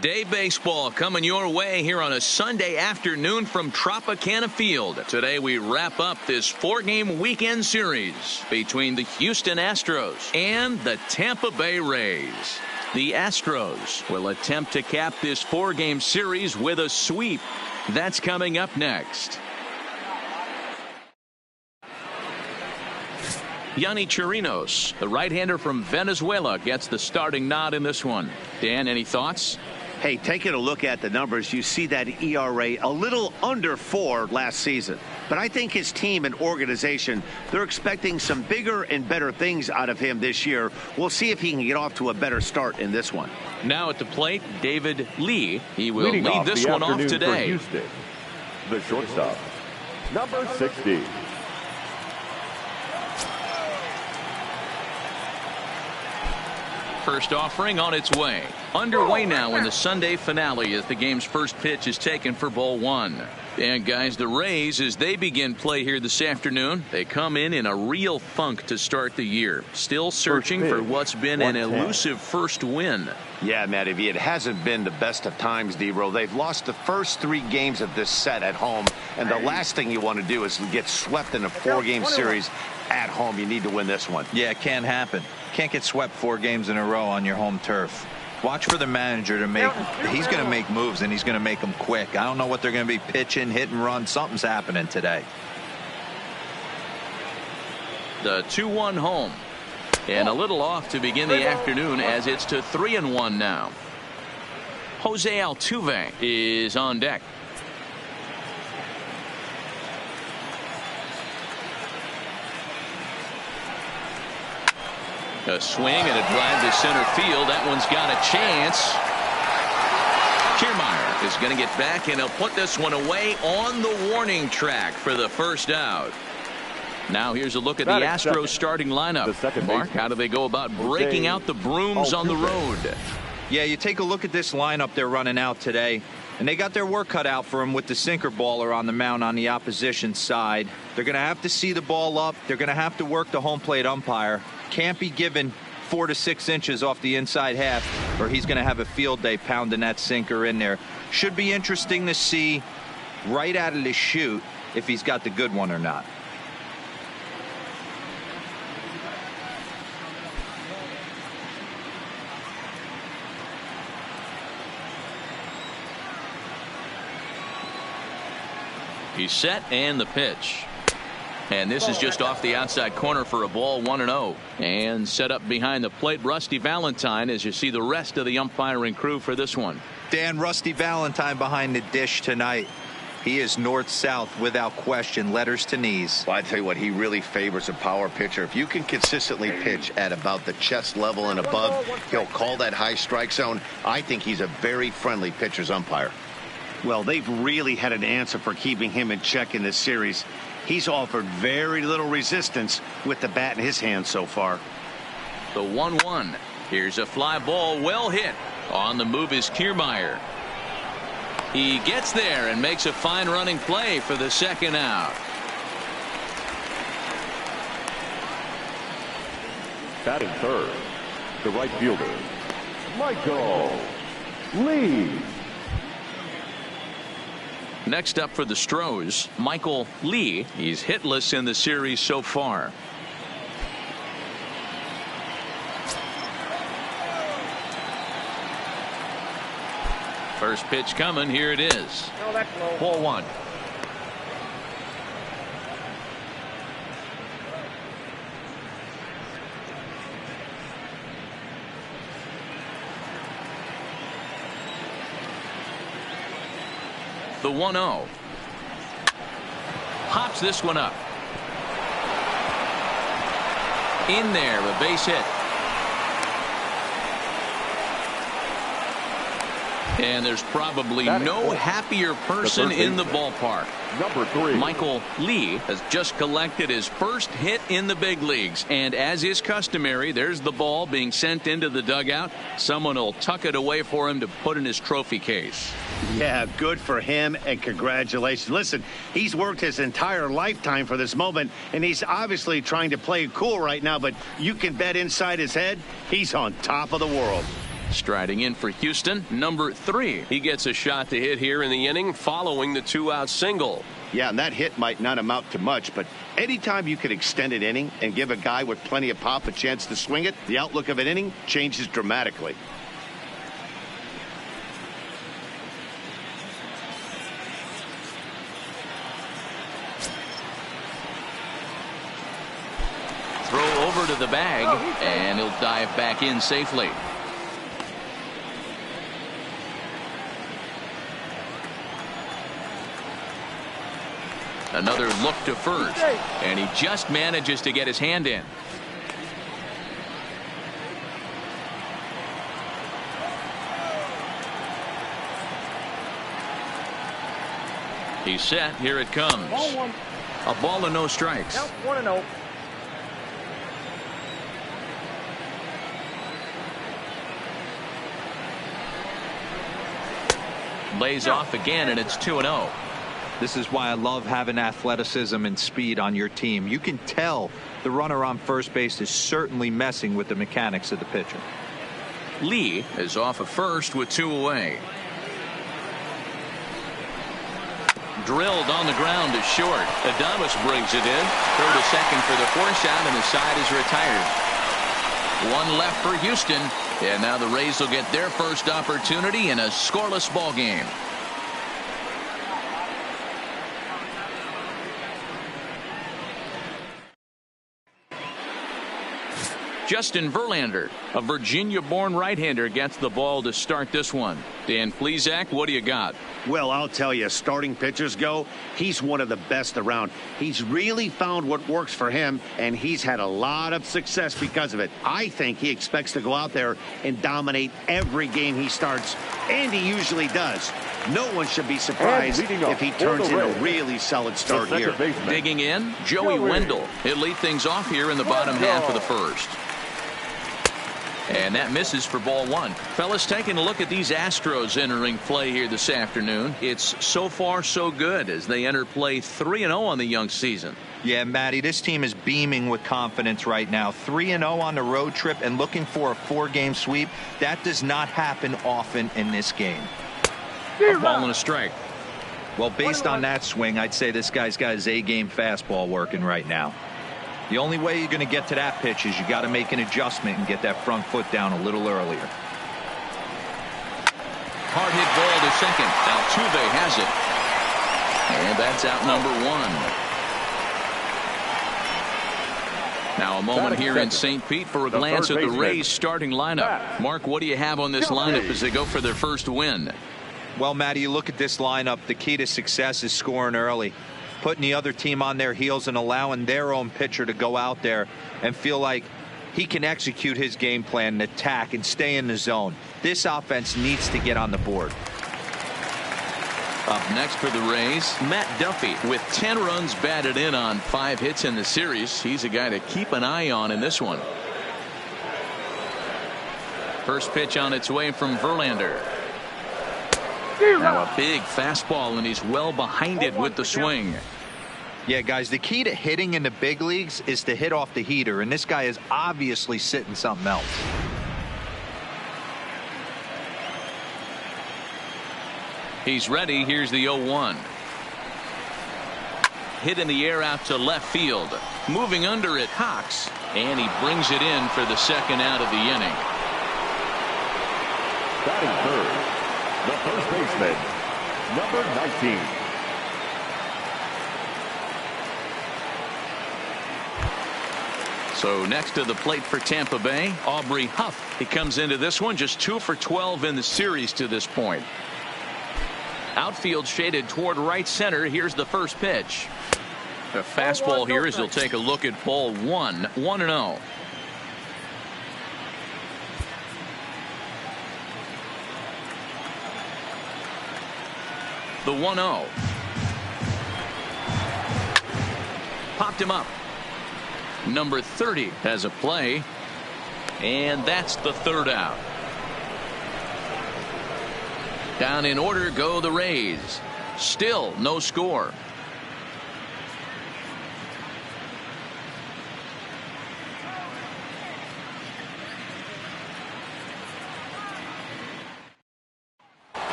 Day baseball coming your way here on a Sunday afternoon from Tropicana Field. Today we wrap up this 4-game weekend series between the Houston Astros and the Tampa Bay Rays. The Astros will attempt to cap this 4-game series with a sweep. That's coming up next. Yonny Chirinos, the right-hander from Venezuela, gets the starting nod in this one. Dan, any thoughts? Hey, taking a look at the numbers, you see that ERA a little under 4 last season. But I think his team and organization, they're expecting some bigger and better things out of him this year. We'll see if he can get off to a better start in this one. Now at the plate, David Lee. He will lead this one off today. Houston, the shortstop, number 60. First offering on its way. Underway now in the Sunday finale as the game's first pitch is taken for ball 1. And guys, the Rays, as they begin play here this afternoon, they come in a real funk to start the year. Still searching for what's been an elusive first win. Yeah, Matty, it hasn't been the best of times, D-Roll. They've lost the first 3 games of this set at home, and the last thing you want to do is get swept in a 4-game series at home. You need to win this one. Yeah, it can't happen. Can't get swept 4 games in a row on your home turf. Watch for the manager to make. He's going to make moves, and he's going to make them quick. I don't know what they're going to be pitching, hit and run. Something's happening today. The 2-1 home. And a little off to begin the afternoon as it's to 3-1 now. Jose Altuve is on deck. A swing and a drive to center field. That one's got a chance. Kiermaier is going to get back, and he'll put this one away on the warning track for the first out. Now here's a look at the Astros starting lineup. Mark, how do they go about breaking out the brooms on the road? Yeah, you take a look at this lineup they're running out today, and they got their work cut out for them with the sinker baller on the mound on the opposition side. They're going to have to see the ball up. They're going to have to work the home plate umpire. Can't be given 4 to 6 inches off the inside half, or he's going to have a field day pounding that sinker in there. Should be interesting to see right out of the chute if he's got the good one or not. He's set, and the pitch. And this is just off the outside corner for a ball, 1-0. And set up behind the plate, Rusty Valentine, as you see the rest of the umpiring crew for this one. Dan, Rusty Valentine behind the dish tonight. He is north-south without question, letters to knees. Well, I tell you what, he really favors a power pitcher. If you can consistently pitch at about the chest level and above, he'll call that high strike zone. I think he's a very friendly pitcher's umpire. Well, they've really had an answer for keeping him in check in this series. He's offered very little resistance with the bat in his hand so far. The 1-1. Here's a fly ball, well hit. On the move is Kiermaier. He gets there and makes a fine running play for the second out. Batting third, the right fielder, Michael Lee. Next up for the Stros, Michael Lee. He's hitless in the series so far. First pitch coming. Here it is. Ball 1. The 1-0. Hops this one up. In there, a base hit. And there's probably no happier person in the ballpark. Number 3. Michael Lee has just collected his first hit in the big leagues. And as is customary, there's the ball being sent into the dugout. Someone will tuck it away for him to put in his trophy case. Yeah, good for him, and congratulations. Listen, he's worked his entire lifetime for this moment, and he's obviously trying to play cool right now, but you can bet inside his head, he's on top of the world. Striding in for Houston, number 3. He gets a shot to hit here in the inning following the 2-out single. Yeah, and that hit might not amount to much, but anytime you can extend an inning and give a guy with plenty of pop a chance to swing it, the outlook of an inning changes dramatically. Throw over to the bag, and he'll dive back in safely. Another look to first, and he just manages to get his hand in. He's set. Here it comes. A ball and no strikes. 1-0. Lays off again, and it's 2-0. This is why I love having athleticism and speed on your team. You can tell the runner on first base is certainly messing with the mechanics of the pitcher. Lee is off of first with 2 away. Drilled on the ground to short. Adames brings it in. Throw to second for the force out, and the side is retired. 1 left for Houston, and now the Rays will get their first opportunity in a scoreless ball game. Justin Verlander, a Virginia-born right-hander, gets the ball to start this one. Dan Plesac, what do you got? Well, I'll tell you, starting pitchers go, he's one of the best around. He's really found what works for him, and he's had a lot of success because of it. I think he expects to go out there and dominate every game he starts, and he usually does. No one should be surprised if he turns in a really solid start here. Digging in, Joey Wendell. He'll lead things off here in the bottom half of the first. And that misses for ball 1. Fellas, taking a look at these Astros entering play here this afternoon. It's so far so good as they enter play 3-0 on the young season. Yeah, Matty, this team is beaming with confidence right now. 3-0 on the road trip and looking for a 4-game sweep. That does not happen often in this game. A ball and a strike. Well, based on that swing, I'd say this guy's got his A-game fastball working right now. The only way you're going to get to that pitch is you got to make an adjustment and get that front foot down a little earlier. Hard hit ball to second. Altuve has it. And that's out number 1. Now a moment here in St. Pete for a glance at the Rays starting lineup. Mark, what do you have on this lineup as they go for their first win? Well, Matty, you look at this lineup, the key to success is scoring early. Putting the other team on their heels and allowing their own pitcher to go out there and feel like he can execute his game plan and attack and stay in the zone. This offense needs to get on the board. Up next for the Rays, Matt Duffy with 10 runs batted in on 5 hits in the series. He's a guy to keep an eye on in this one. First pitch on its way from Verlander. Now a big fastball, and he's well behind it with the swing. Yeah, guys, the key to hitting in the big leagues is to hit off the heater, and this guy is obviously sitting something else. He's ready. Here's the 0-1. Hit in the air out to left field. Moving under it, Cox, and he brings it in for the second out of the inning. Batting third, the first baseman, number 19. So next to the plate for Tampa Bay, Aubrey Huff. He comes into this one just 2 for 12 in the series to this point. Outfield shaded toward right center. Here's the first pitch. The fastball here as he'll take a look at ball 1, 1-0. The 1-0. Popped him up. Number 30 has a play, and that's the third out. Down in order go the Rays. Still no score.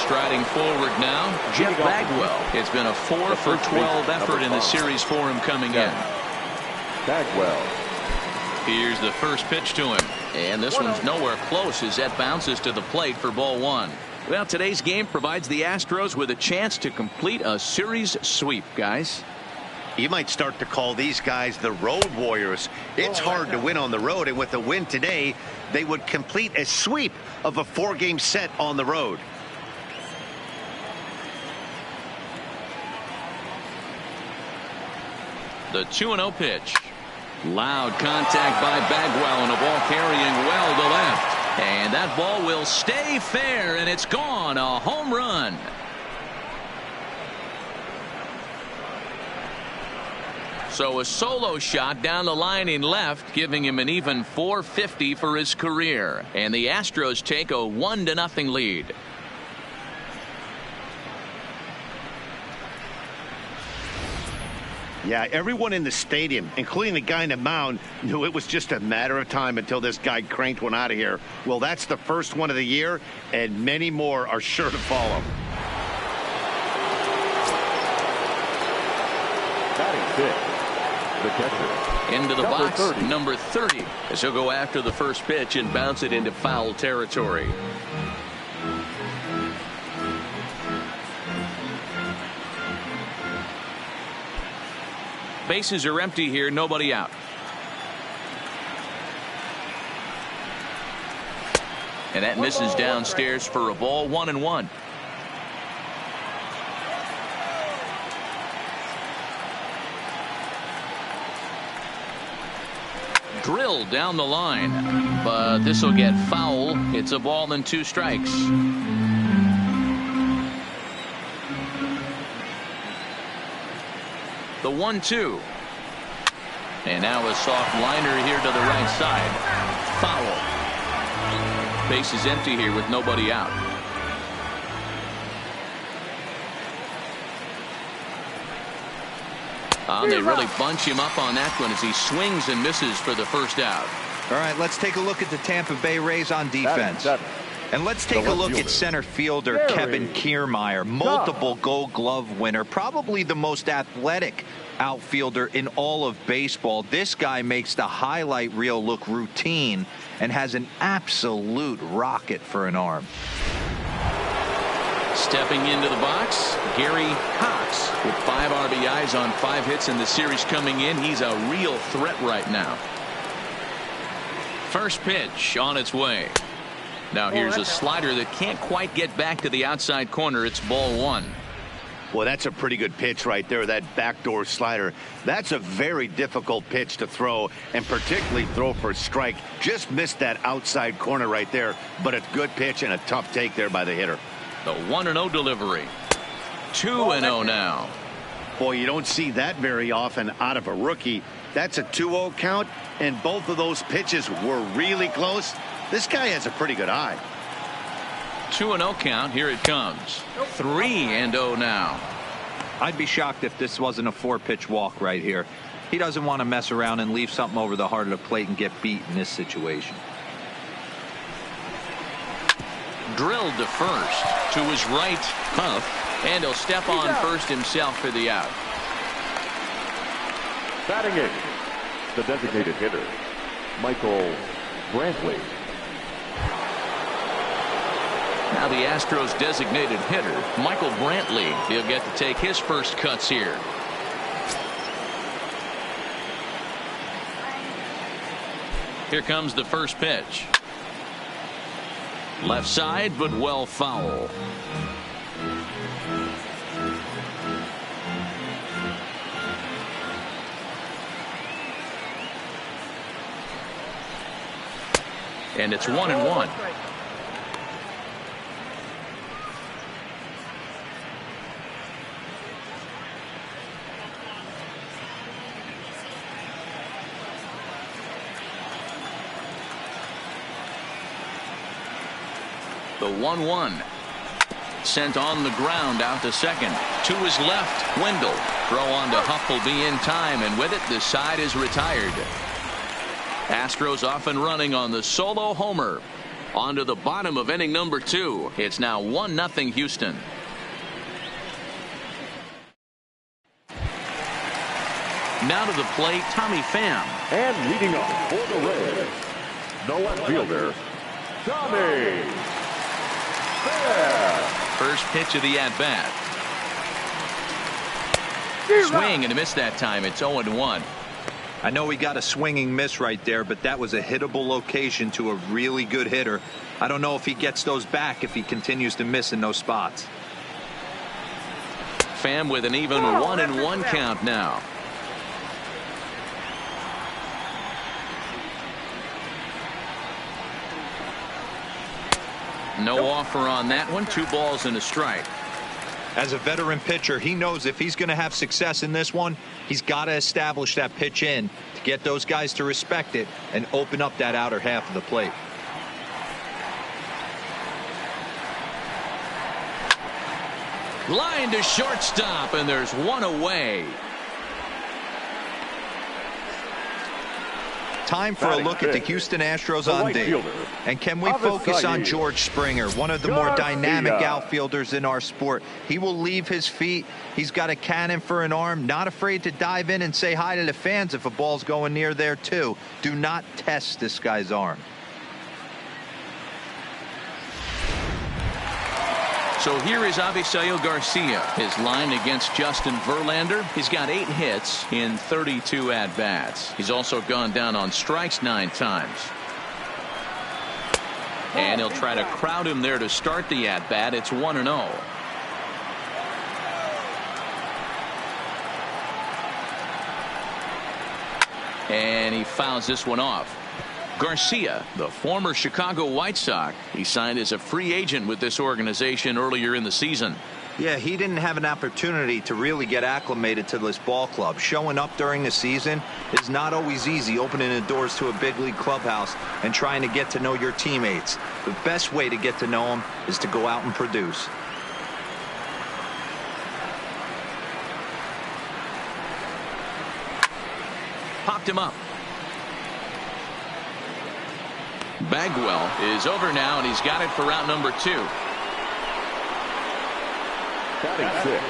Striding forward now, Jeff Bagwell. It's been a 4 for 12 effort in the series for him coming in. Bagwell. Here's the first pitch to him. And this one's nowhere close as that bounces to the plate for ball one. Well, today's game provides the Astros with a chance to complete a series sweep, guys. You might start to call these guys the road warriors. It's hard to win on the road, and with the win today, they would complete a sweep of a 4-game set on the road. The 2-0 pitch. Loud contact by Bagwell, and a ball carrying well to left. And that ball will stay fair, and it's gone. A home run. So a solo shot down the line in left, giving him an even .450 for his career. And the Astros take a 1-0 lead. Yeah, everyone in the stadium, including the guy in the mound, knew it was just a matter of time until this guy cranked one out of here. Well, that's the first one of the year, and many more are sure to follow. Batting fifth, the catcher. Into the number box, 30. number 30. As he'll go after the first pitch and bounce it into foul territory. Bases are empty here, nobody out. And that misses downstairs for a ball, 1-1. Drilled down the line, but this will get foul. It's a ball and 2 strikes. The 1-2. And now a soft liner here to the right side. Foul. Base is empty here with nobody out. They really bunch him up on that one as he swings and misses for the first out. All right, let's take a look at the Tampa Bay Rays on defense. And let's take a look at center fielder Kevin Kiermaier, multiple Gold Glove winner, probably the most athletic outfielder in all of baseball. This guy makes the highlight reel look routine and has an absolute rocket for an arm. Stepping into the box, Gary Cox with 5 RBIs on 5 hits in the series coming in. He's a real threat right now. First pitch on its way. Now here's a slider that can't quite get back to the outside corner. It's ball 1. Well, that's a pretty good pitch right there, that backdoor slider. That's a very difficult pitch to throw, and particularly throw for a strike. Just missed that outside corner right there, but a good pitch and a tough take there by the hitter. The 1-0 delivery. 2-0 now. Boy, you don't see that very often out of a rookie. That's a 2-0 count, and both of those pitches were really close. This guy has a pretty good eye. 2-0 count. Here it comes. 3-0 now. I'd be shocked if this wasn't a 4-pitch walk right here. He doesn't want to mess around and leave something over the heart of the plate and get beat in this situation. Drilled to first. To his right, Huff. And he'll step on first himself for the out. Batting eighth, the designated hitter, Michael Brantley. Now the Astros designated hitter, Michael Brantley. He'll get to take his first cuts here. Here comes the first pitch. Left side, but well foul. And it's 1-1. The 1-1. Sent on the ground out to second. To his left, Wendell. Throw on to Huff will be in time, and with it, the side is retired. Astros off and running on the solo homer. On to the bottom of inning number 2. It's now 1-0 Houston. Now to the plate, Tommy Pham. And leading off for the Reds, the left fielder, Tommy Pham. First pitch of the at-bat. Swing and a miss that time. It's 0-1. I know he got a swinging miss right there, but that was a hittable location to a really good hitter. I don't know if he gets those back if he continues to miss in those spots. Pham with an even 1-1 count now. No offer on that one. 2 balls and a strike. As a veteran pitcher, he knows if he's going to have success in this one, he's got to establish that pitch in to get those guys to respect it and open up that outer half of the plate. Line to shortstop, and there's one away. Time for a look at the Houston Astros on D. And can we focus on George Springer, one of the more dynamic outfielders in our sport? He will leave his feet. He's got a cannon for an arm, not afraid to dive in and say hi to the fans if a ball's going near there too. Do not test this guy's arm. So here is Avisail Garcia. His line against Justin Verlander. He's got 8 hits in 32 at-bats. He's also gone down on strikes 9 times. And he'll try to crowd him there to start the at-bat. It's 1-0. And he fouls this one off. Garcia, the former Chicago White Sox, he signed as a free agent with this organization earlier in the season. Yeah, he didn't have an opportunity to really get acclimated to this ball club. Showing up during the season is not always easy, opening the doors to a big league clubhouse and trying to get to know your teammates. The best way to get to know them is to go out and produce. Popped him up. Bagwell is over now, and he's got it for route number 2. Batting 6,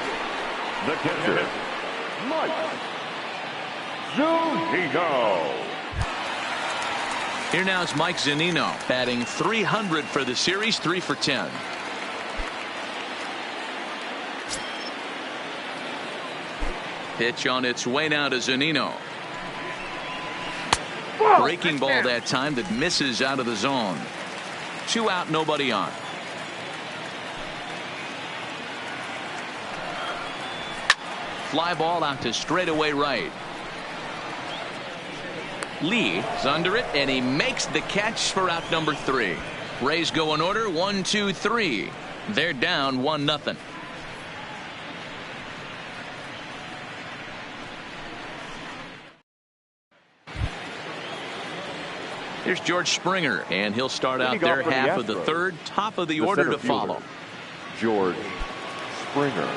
the catcher, Mike Zunino. Here now is Mike Zunino, batting .300 for the series, 3 for 10. Pitch on its way now to Zunino. Breaking ball that time that misses out of the zone. 2 out, nobody on. Fly ball out to straightaway right. Lee is under it, and he makes the catch for out number 3. Rays go in order, 1, 2, 3. They're down 1-0. Here's George Springer, and he'll start out their half of the 3rd, top of the order to follow. George Springer.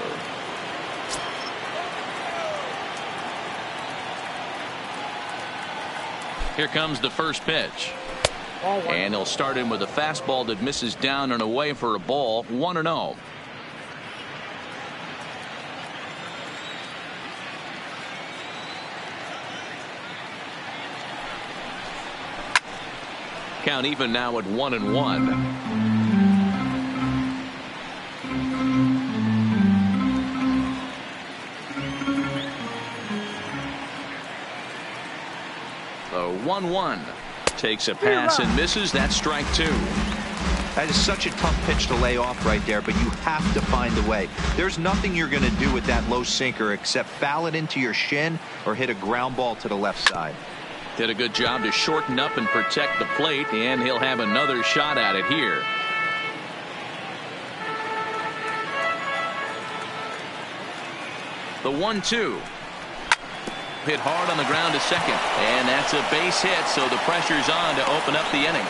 Here comes the first pitch. And he'll start him with a fastball that misses down and away for a ball, 1-0. Count even now at 1-1. The 1-1 takes a pass and misses. That's strike 2. That is such a tough pitch to lay off right there, but you have to find a way. There's nothing you're going to do with that low sinker except foul it into your shin or hit a ground ball to the left side. Did a good job to shorten up and protect the plate, and he'll have another shot at it here. The 1-2. Hit hard on the ground to second, and that's a base hit, so the pressure's on to open up the inning.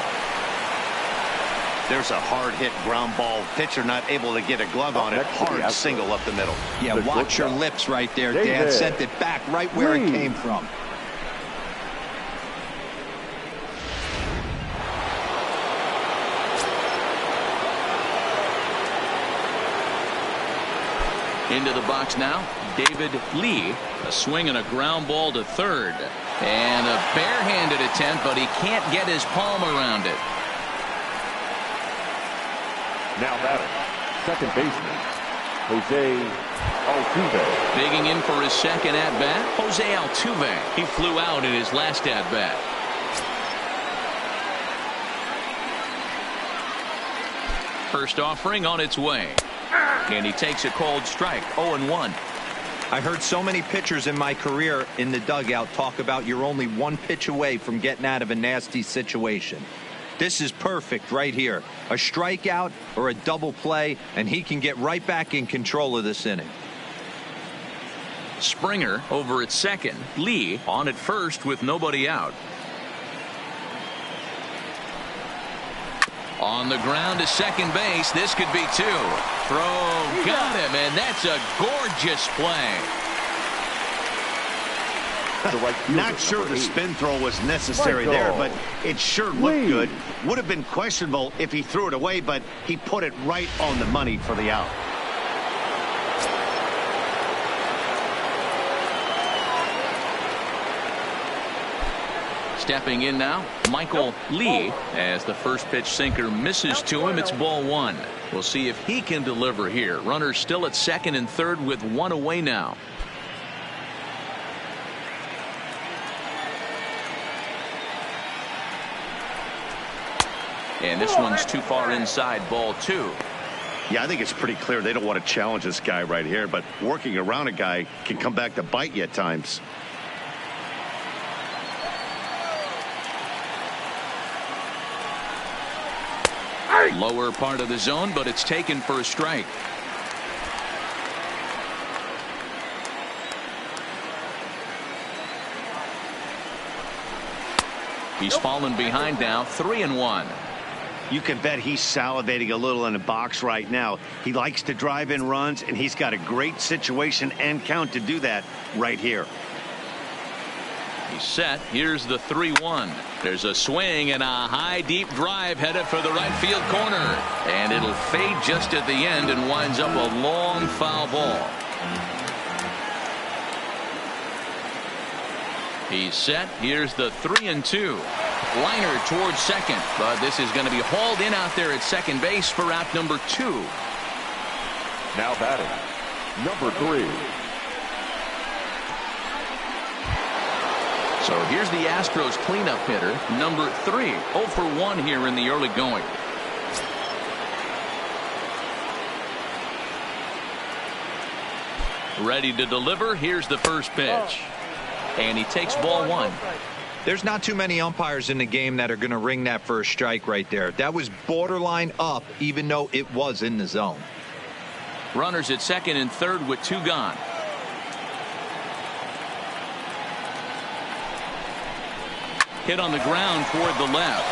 There's a hard hit ground ball. Pitcher not able to get a glove on it. Hard single up the middle. Yeah, watch your lips right there, Dan. Sent it back right where it came from. Into the box now, David Lee. A swing and a ground ball to third. And a barehanded attempt, but he can't get his palm around it. Now batting, second baseman, Jose Altuve. Digging in for his second at-bat, Jose Altuve. He flew out in his last at-bat. First offering on its way. And he takes a cold strike, 0-1. I heard so many pitchers in my career in the dugout talk about you're only one pitch away from getting out of a nasty situation. This is perfect right here. A strikeout or a double play, and he can get right back in control of this inning. Springer over at second. Lee on at first with nobody out. On the ground to second base. This could be two. Throw got him, and that's a gorgeous play. Not sure the spin throw was necessary there, but it sure looked good. Would have been questionable if he threw it away, but he put it right on the money for the out. Stepping in now, Michael Lee, as the first pitch sinker misses to him. It's ball one. We'll see if he can deliver here. Runners still at second and third with one away now. And this one's too far inside, ball two. Yeah, I think it's pretty clear they don't want to challenge this guy right here, but working around a guy can come back to bite you at times. Lower part of the zone, but it's taken for a strike. He's fallen behind now, 3-1. You can bet he's salivating a little in the box right now. He likes to drive in runs, and he's got a great situation and count to do that right here. He's set. Here's the 3-1. There's a swing and a high deep drive headed for the right field corner, and it'll fade just at the end and winds up a long foul ball. He's set. Here's the 3-2. Liner towards second, but this is going to be hauled in out there at second base for out number 2. Now batting, number 3. So here's the Astros cleanup hitter, number 3. 0 for 1 here in the early going. Ready to deliver. Here's the first pitch. And he takes ball 1. There's not too many umpires in the game that are going to ring that first strike right there. That was borderline up, even though it was in the zone. Runners at second and third with 2 gone. Hit on the ground toward the left.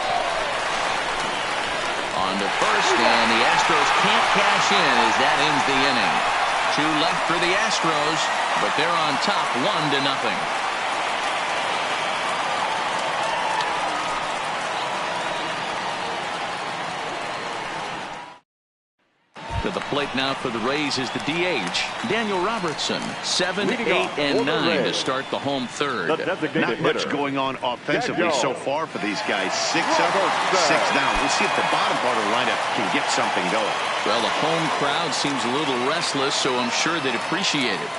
On to first, and the Astros can't cash in as that ends the inning. 2 left for the Astros, but they're on top 1-0. To the plate now for the Rays is the DH, Daniel Robertson. 7, 8, and 9 to start the home third. Not much going on offensively so far for these guys. 6 up, 6 down. We'll see if the bottom part of the lineup can get something going. Well, the home crowd seems a little restless, so I'm sure they'd appreciate it.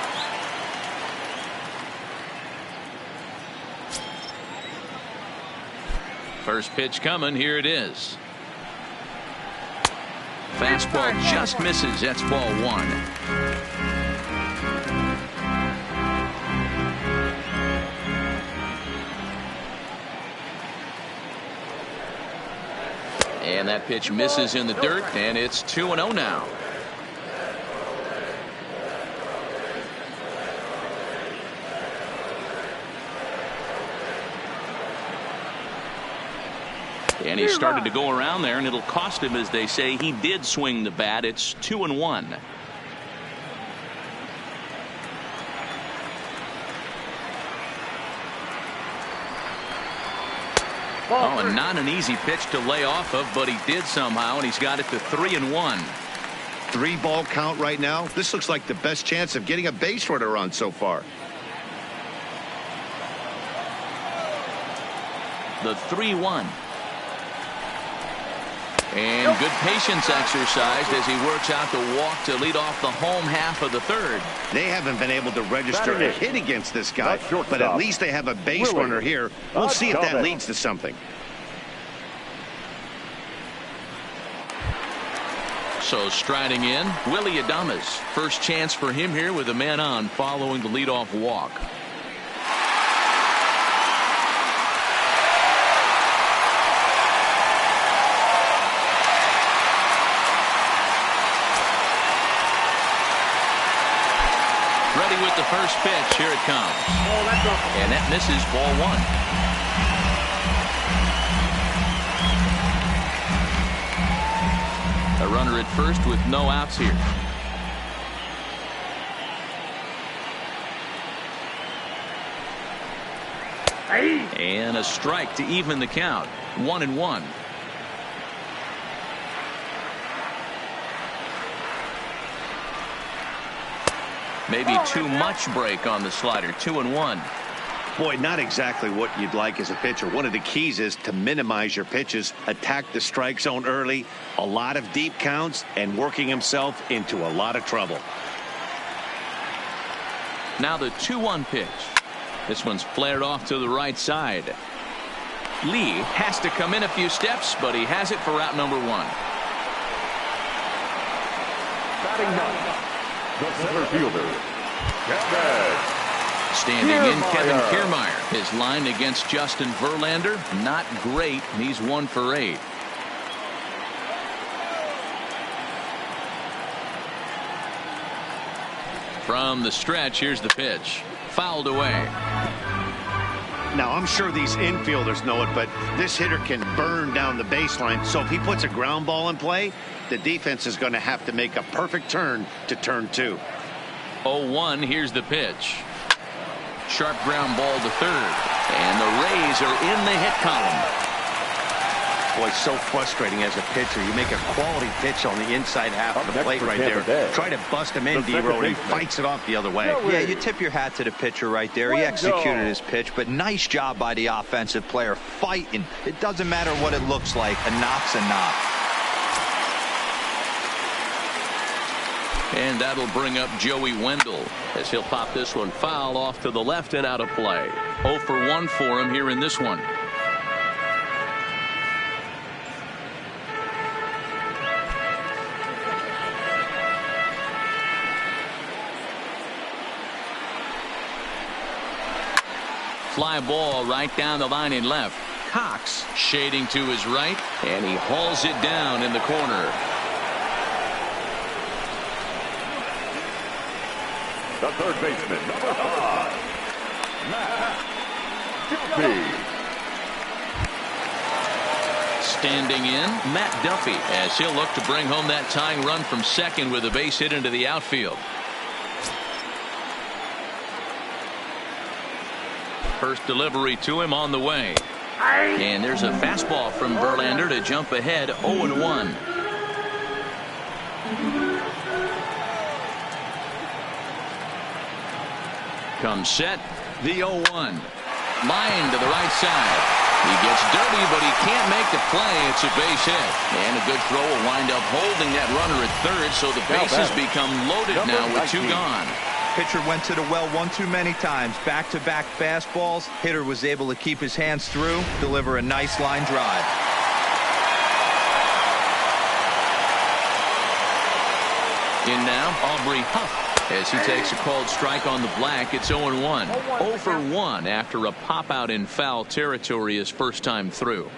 First pitch coming. Here it is. Fastball just misses. That's ball 1. And that pitch misses in the dirt, and it's 2-0 now. And he started to go around there, and it'll cost him, as they say. He did swing the bat. It's 2-1. Oh, and not an easy pitch to lay off of, but he did somehow, and he's got it to 3-1. 3-ball count right now. This looks like the best chance of getting a base runner on so far. The 3-1. And good patience exercised as he works out the walk to lead off the home half of the third. They haven't been able to register a hit against this guy, but at least they have a base runner here. We'll see if that leads to something. So striding in, Willie Adames. First chance for him here with a man on following the leadoff walk. Ready with the first pitch. Here it comes. And that misses, ball 1. A runner at first with no outs here. And a strike to even the count. 1-1. Maybe too much break on the slider. 2-1. Boy, not exactly what you'd like as a pitcher. One of the keys is to minimize your pitches, attack the strike zone early, a lot of deep counts, and working himself into a lot of trouble. Now the 2-1 pitch. This one's flared off to the right side. Lee has to come in a few steps, but he has it for out number 1. Batting ninth, the center fielder, Kevin. Standing in, Kevin Kiermaier. His line against Justin Verlander, not great. He's 1 for 8. From the stretch, here's the pitch. Fouled away. Now, I'm sure these infielders know it, but this hitter can burn down the baseline. So if he puts a ground ball in play, the defense is going to have to make a perfect turn to turn 2. 0-1. Here's the pitch. Sharp ground ball to third. And the Rays are in the hit column. Boy, so frustrating as a pitcher. You make a quality pitch on the inside half of the plate right there. Try to bust him in, D-Road, and fights it off the other way. Yeah, you tip your hat to the pitcher right there. He executed his pitch, but nice job by the offensive player fighting. It doesn't matter what it looks like. A knock's a knock. And that'll bring up Joey Wendell as he'll pop this one foul off to the left and out of play. 0 for 1 for him here in this one. Fly ball right down the line in left. Cox shading to his right, and he hauls it down in the corner. The third baseman, number 5, Matt Duffy. Standing in, Matt Duffy, as he'll look to bring home that tying run from second with a base hit into the outfield. First delivery to him on the way. And there's a fastball from Verlander to jump ahead 0-1. Comes set, the 0-1. Line to the right side. He gets dirty, but he can't make the play. It's a base hit. And a good throw will wind up holding that runner at third, so the bases become loaded now with 2 gone. Pitcher went to the well one too many times. Back-to-back fastballs. Hitter was able to keep his hands through, deliver a nice line drive. In now, Aubrey Huff. As he takes a called strike on the black, it's 0-1. 0 for 1 after a pop out in foul territory his first time through.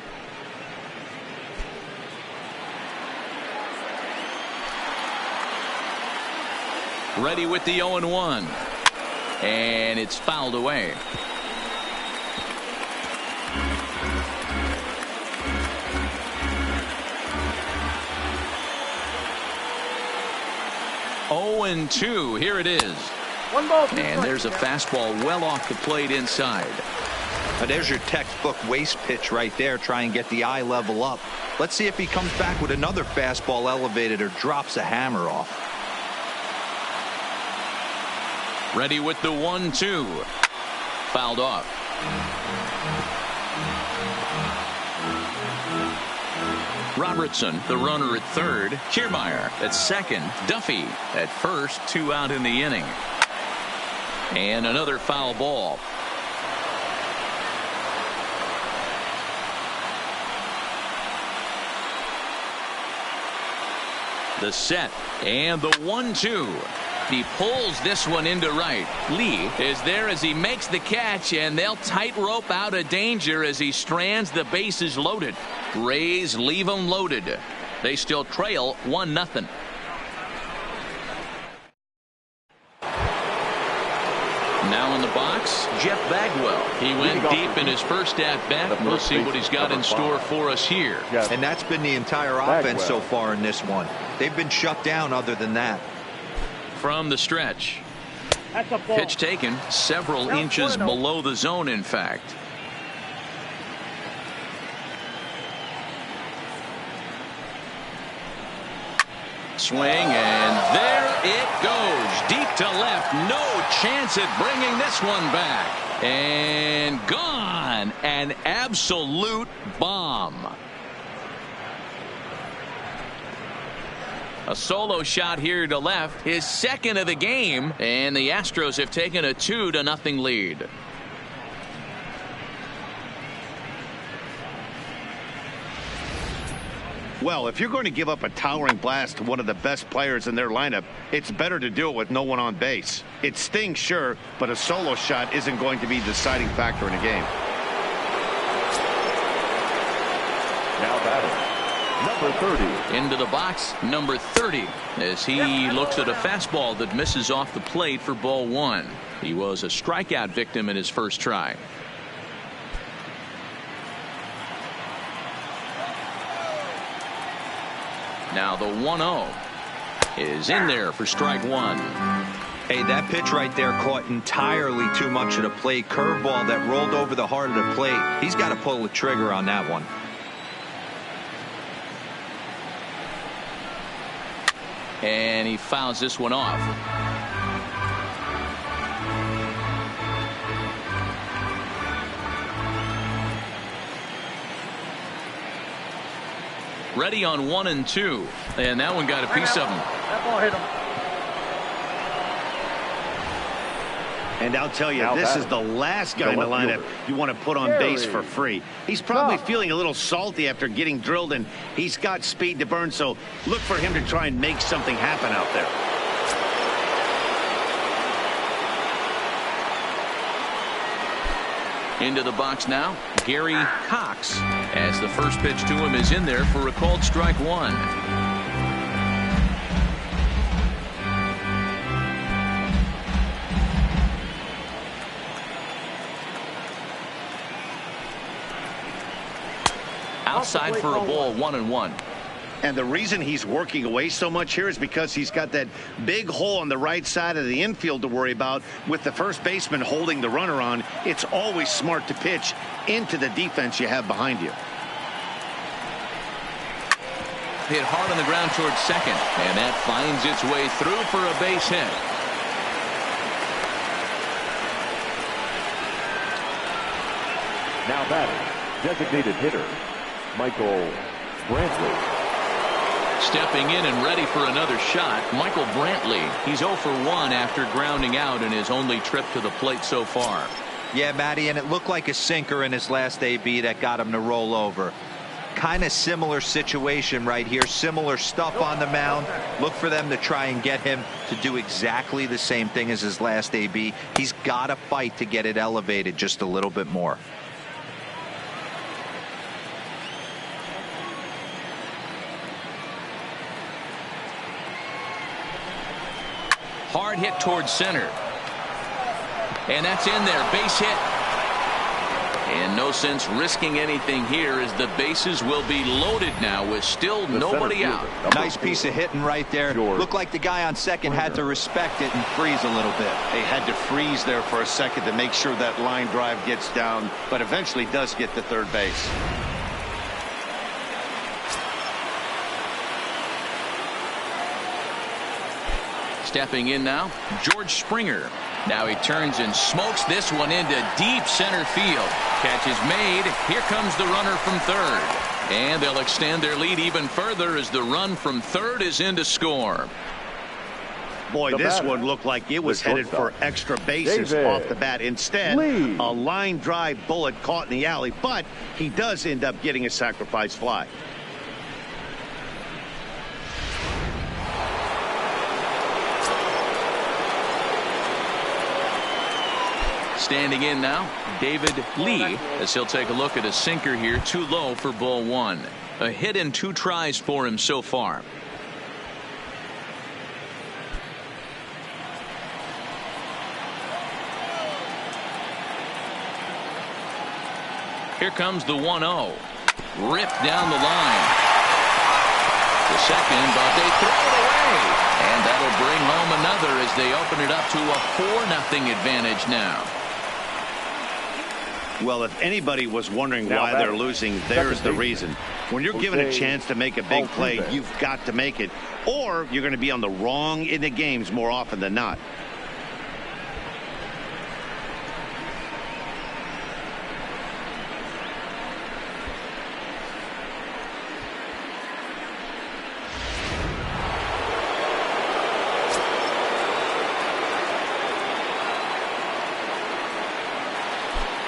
Ready with the 0-1. And it's fouled away. And 2. Here it is. And there's a fastball well off the plate inside. There's your textbook waste pitch right there. Try and get the eye level up. Let's see if he comes back with another fastball elevated or drops a hammer off. Ready with the 1-2. Fouled off. Robertson, the runner at third. Kiermaier at second. Duffy at first. 2 out in the inning. And another foul ball. The set and the 1-2. He pulls this one into right. Lee is there as he makes the catch, and they'll tightrope out of danger as he strands the bases loaded. Rays leave them loaded. They still trail 1-0. Now in the box, Jeff Bagwell. He went deep in his first at-bat. We'll see what he's got in store for us here. And that's been the entire offense so far in this one. They've been shut down other than that. From the stretch. Pitch taken several inches below the zone, in fact. Swing, and there it goes. Deep to left. No chance at bringing this one back. And gone. An absolute bomb. A solo shot here to left. His second of the game. And the Astros have taken a 2-0 lead. Well, if you're going to give up a towering blast to one of the best players in their lineup, it's better to do it with no one on base. It stings, sure, but a solo shot isn't going to be the deciding factor in a game. Now batting, number 30. Into the box, number 30, as he looks at a fastball that misses off the plate for ball 1. He was a strikeout victim in his first try. Now the 1-0 is in there for strike 1. Hey, that pitch right there caught entirely too much of the plate. Curveball that rolled over the heart of the plate. He's got to pull the trigger on that one. And he fouls this one off. Ready on 1 and 2, and that one got a piece of him. That ball hit him. And I'll tell you, this is the last guy in the lineup you want to put on base for free. He's probably feeling a little salty after getting drilled, and he's got speed to burn, so look for him to try and make something happen out there. Into the box now, Gary Cox, as the first pitch to him is in there for a called strike 1. Outside for a ball, 1-1. And the reason he's working away so much here is because he's got that big hole on the right side of the infield to worry about. With the first baseman holding the runner on, it's always smart to pitch into the defense you have behind you. Hit hard on the ground towards second, and that finds its way through for a base hit. Now batting, designated hitter, Michael Brantley. Stepping in and ready for another shot, Michael Brantley. He's 0 for 1 after grounding out in his only trip to the plate so far. Yeah, Matty, and it looked like a sinker in his last AB that got him to roll over. Kind of similar situation right here. Similar stuff on the mound. Look for them to try and get him to do exactly the same thing as his last AB. He's got to fight to get it elevated just a little bit more. Hard hit towards center. And that's in there. Base hit. And no sense risking anything here as the bases will be loaded now with still nobody out. Nice piece of hitting right there. Looked like the guy on second had to respect it and freeze a little bit. They had to freeze there for a second to make sure that line drive gets down, but eventually does get to third base. Stepping in now, George Springer. Now he turns and smokes this one into deep center field. Catch is made. Here comes the runner from third. And they'll extend their lead even further as the run from third is in to score. Boy, this one looked like it was headed for extra bases off the bat. Instead, a line drive bullet caught in the alley, but he does end up getting a sacrifice fly. Standing in now, David Lee, as he'll take a look at a sinker here, too low for ball one. A hit in 2 tries for him so far. Here comes the 1-0. Ripped down the line. The second, but they throw it away. And that'll bring home another as they open it up to a 4-0 advantage now. Well, if anybody was wondering why they're losing, there's the reason. When you're given a chance to make a big play, you've got to make it, or you're going to be on the wrong end of games more often than not.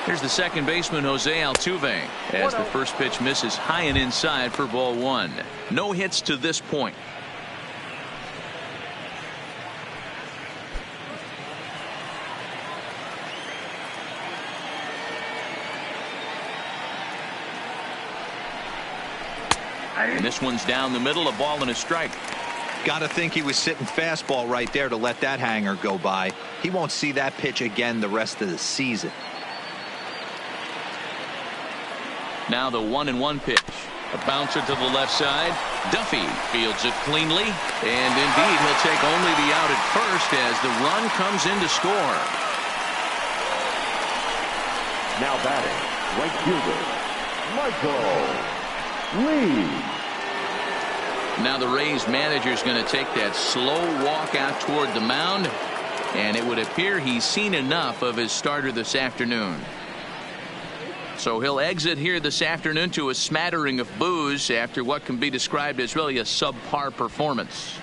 Here's the second baseman, Jose Altuve, as the first pitch misses high and inside for ball one. No hits to this point. And this one's down the middle, a ball and a strike. Got to think he was sitting fastball right there to let that hanger go by. He won't see that pitch again the rest of the season. Now the 1-1 pitch. A bouncer to the left side. Duffy fields it cleanly. And indeed, he'll take only the out at first as the run comes in to score. Now batting, right fielder, Michael Lee. Now the Rays manager's going to take that slow walk out toward the mound. And it would appear he's seen enough of his starter this afternoon. So he'll exit here this afternoon to a smattering of boos after what can be described as really a subpar performance.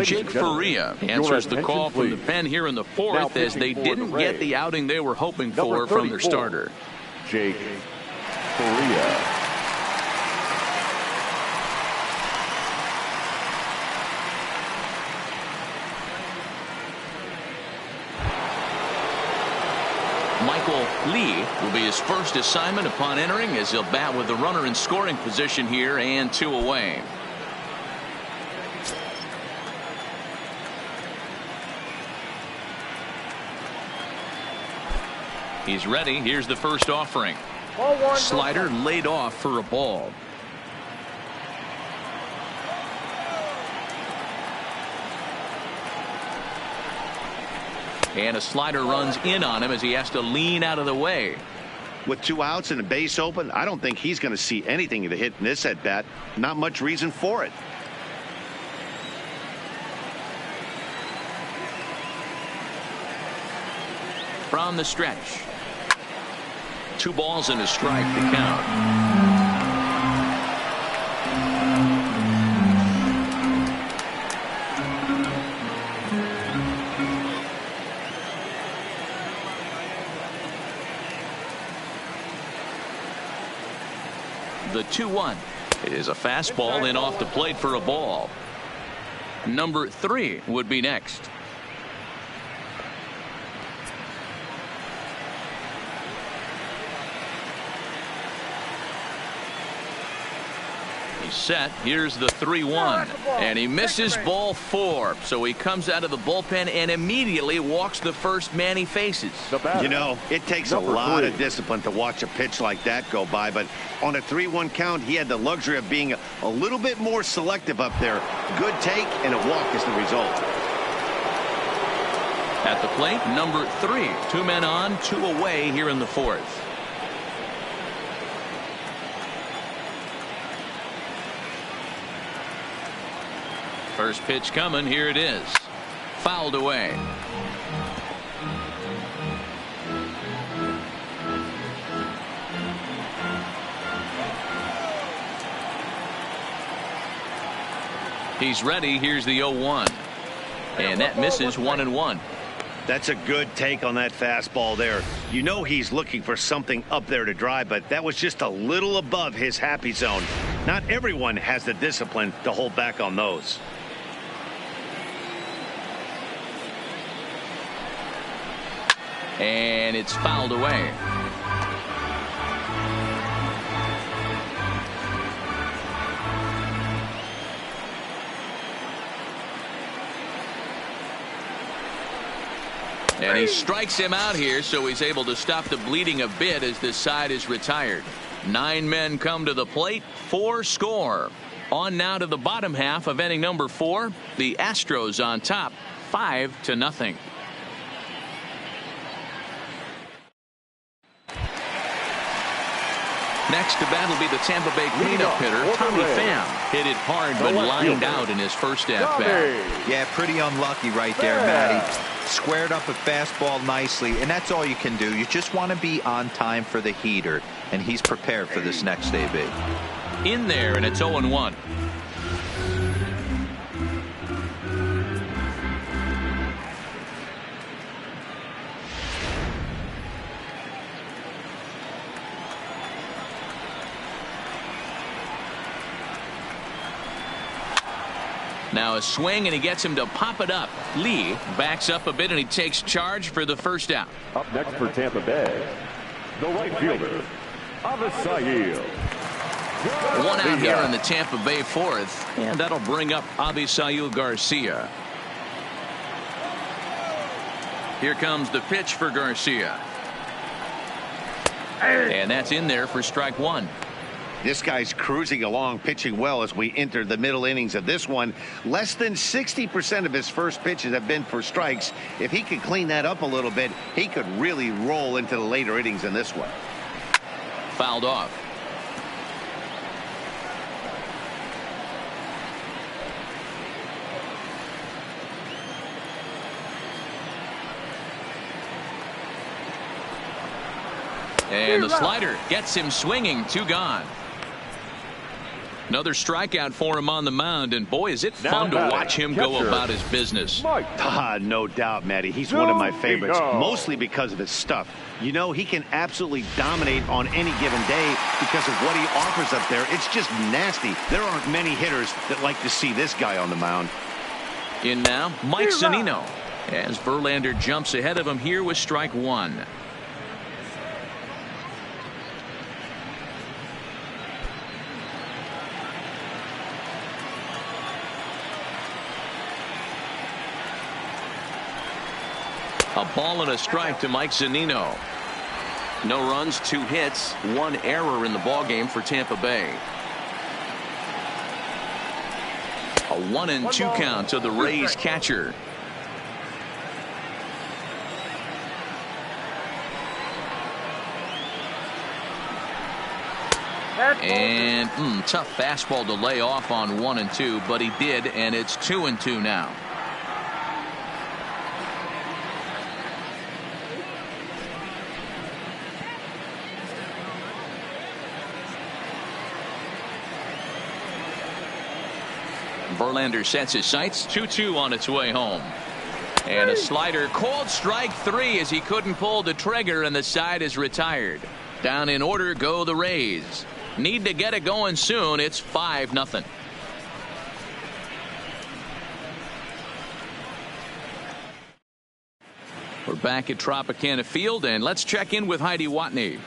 Jake Faria answers the call from the pen here in the fourth as they didn't get the outing they were hoping for from their starter. Jake Faria. Michael Lee will be his first assignment upon entering as he'll bat with the runner in scoring position here and 2 away. He's ready. Here's the first offering. Slider laid off for a ball. And a slider runs in on him as he has to lean out of the way. With 2 outs and a base open, I don't think he's going to see anything to hit in this at bat. Not much reason for it. From the stretch. 2 balls and a strike to count. The 2-1 is a fastball in off the plate for a ball. Number 3 would be next. He's set. Here's the 3-1. And he misses ball 4. So he comes out of the bullpen and immediately walks the first man he faces. You know, it takes a lot of discipline to watch a pitch like that go by. But on a 3-1 count, he had the luxury of being a little bit more selective up there. Good take and a walk is the result. At the plate, number 3. 2 men on, 2 away here in the 4th. First pitch coming. Here it is. Fouled away. He's ready. Here's the 0-1. And that misses 1-1. That's a good take on that fastball there. You know he's looking for something up there to drive, but that was just a little above his happy zone. Not everyone has the discipline to hold back on those. And it's fouled away. And he strikes him out here, so he's able to stop the bleeding a bit as this side is retired. 9 men come to the plate, 4 score. On now to the bottom half of inning number 4. The Astros on top, 5-0. Next to bat will be the Tampa Bay cleanup hitter, Tommy Pham. Hit it hard but lined out in his first at-bat. Yeah, pretty unlucky right there, Matty. Squared up a fastball nicely, and that's all you can do. You just want to be on time for the heater, and he's prepared for this next AB. In there, and it's 0-1. Now a swing, and he gets him to pop it up. Lee backs up a bit, and he takes charge for the first out. Up next for Tampa Bay, the right fielder, Avisail. 1 out here in the Tampa Bay 4th, and that'll bring up Avisail Garcia. Here comes the pitch for Garcia. And that's in there for strike 1. This guy's cruising along, pitching well as we enter the middle innings of this one. Less than 60% of his first pitches have been for strikes. If he could clean that up a little bit, he could really roll into the later innings in this one. Fouled off. And the slider gets him swinging. 2 gone. Another strikeout for him on the mound, and boy, is it fun to watch him go about his business. No doubt, Matty. He's one of my favorites, mostly because of his stuff. You know, he can absolutely dominate on any given day because of what he offers up there. It's just nasty. There aren't many hitters that like to see this guy on the mound. In now, Mike Zunino, as Verlander jumps ahead of him here with strike 1. A ball and a strike to Mike Zunino. No runs, 2 hits, 1 error in the ballgame for Tampa Bay. A 1-2 count to the Rays catcher. And tough fastball to lay off on 1-2, but he did, and it's 2-2 now. Verlander sets his sights. 2-2 on its way home. And a slider called strike 3 as he couldn't pull the trigger, and the side is retired. Down in order go the Rays. Need to get it going soon. It's 5-0. We're back at Tropicana Field, and let's check in with Heidi Watney.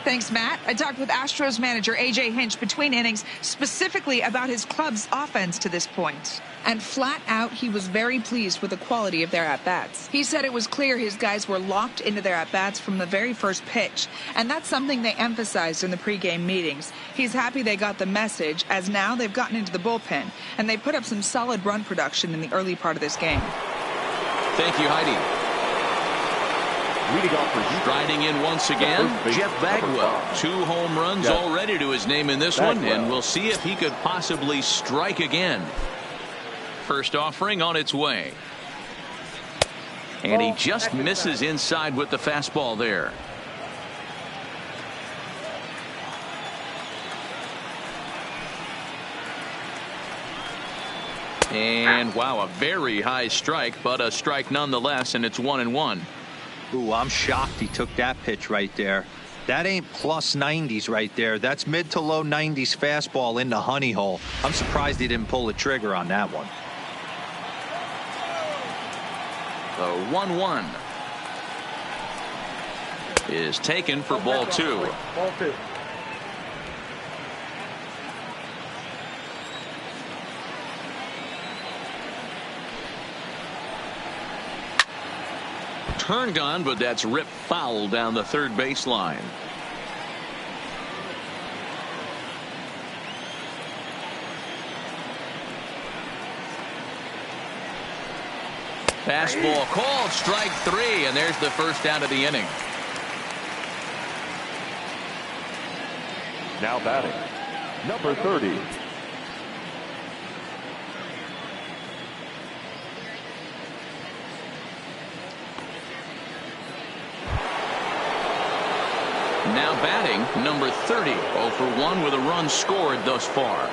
Thanks, Matt. I talked with Astros manager A.J. Hinch between innings specifically about his club's offense to this point. And flat out, he was very pleased with the quality of their at-bats. He said it was clear his guys were locked into their at-bats from the very first pitch, and that's something they emphasized in the pregame meetings. He's happy they got the message, as now they've gotten into the bullpen, and they put up some solid run production in the early part of this game. Thank you, Heidi. Striding in once again, Jeff Bagwell. 2 home runs already to his name in this one, and we'll see if he could possibly strike again. First offering on its way. And he just misses inside with the fastball there. And wow, a very high strike, but a strike nonetheless, and it's 1-1. Ooh, I'm shocked he took that pitch right there. That ain't plus 90s right there. That's mid to low 90s fastball in the honey hole. I'm surprised he didn't pull the trigger on that one. The 1-1 is taken for ball 2. Ball 2. Turn gone, but that's ripped foul down the third baseline. Fastball called, strike 3, and there's the first out of the inning. Now batting, number 30. Now batting, number 30, 0 for 1 with a run scored thus far.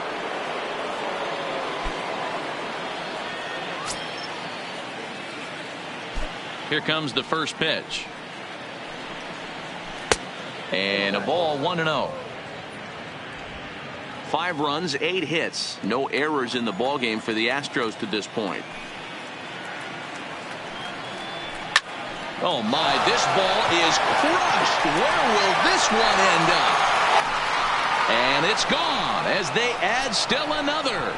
Here comes the first pitch. And a ball, 1-0. 5 runs, 8 hits. No errors in the ballgame for the Astros to this point. Oh my, this ball is crushed. Where will this one end up? And it's gone as they add still another.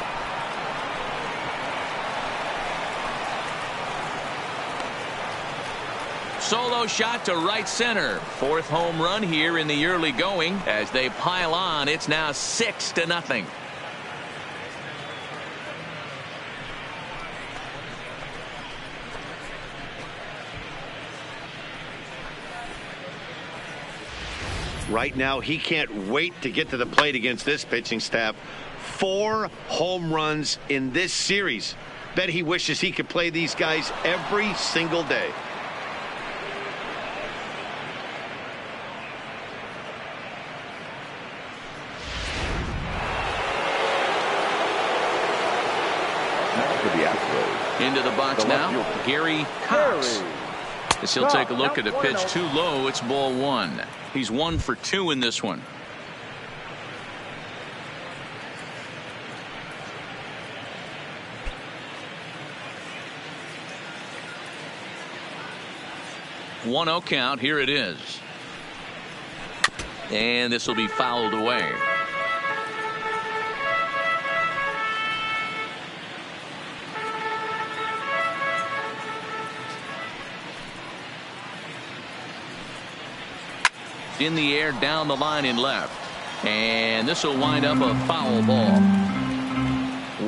Solo shot to right center. 4th home run here in the early going. As they pile on, it's now 6-0. Right now, he can't wait to get to the plate against this pitching staff. 4 home runs in this series. Bet he wishes he could play these guys every single day. Into the box now, Gary Cox. As he'll take a look at a pitch too low, it's ball 1. He's 1 for 2 in this one. One 0 count. Here it is. And this will be fouled away. In the air down the line in left, and this will wind up a foul ball.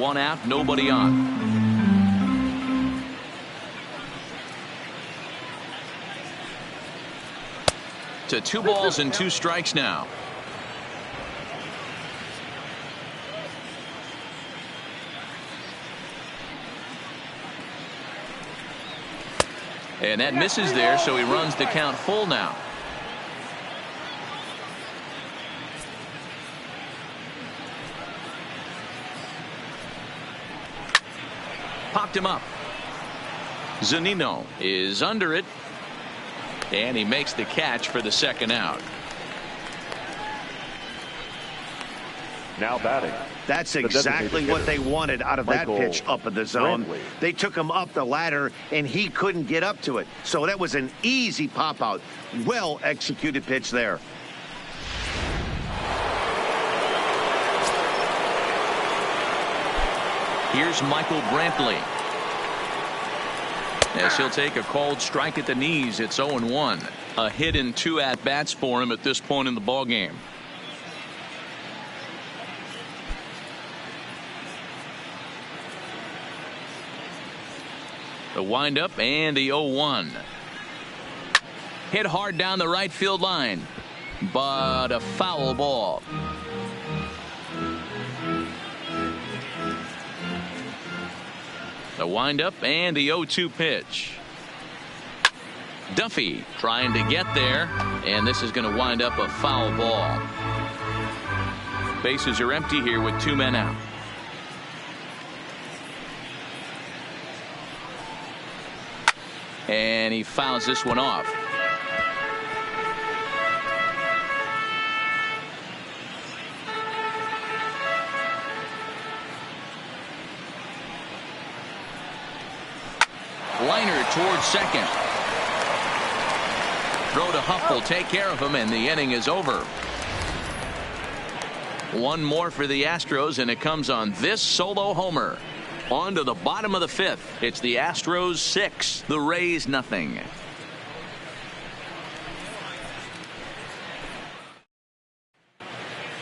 1 out, nobody on. To 2 balls and 2 strikes now. And that misses there, so he runs the count full now. Popped him up. Zunino is under it, and he makes the catch for the 2nd out. Now batting. That's exactly what they wanted out of that pitch up in the zone. They took him up the ladder, and he couldn't get up to it. So that was an easy pop out. Well executed pitch there. Here's Michael Brantley. As he'll take a called strike at the knees. It's 0-1. A hit in 2 at-bats for him at this point in the ballgame. The windup and the 0-1. Hit hard down the right field line, but a foul ball. The windup and the 0-2 pitch. Duffy trying to get there, and this is going to wind up a foul ball. Bases are empty here with 2 men out. And he fouls this one off. Liner towards second. Throw to Huff will take care of him, and the inning is over. One more for the Astros, and it comes on this solo homer. On to the bottom of the 5th. It's the Astros 6, the Rays nothing.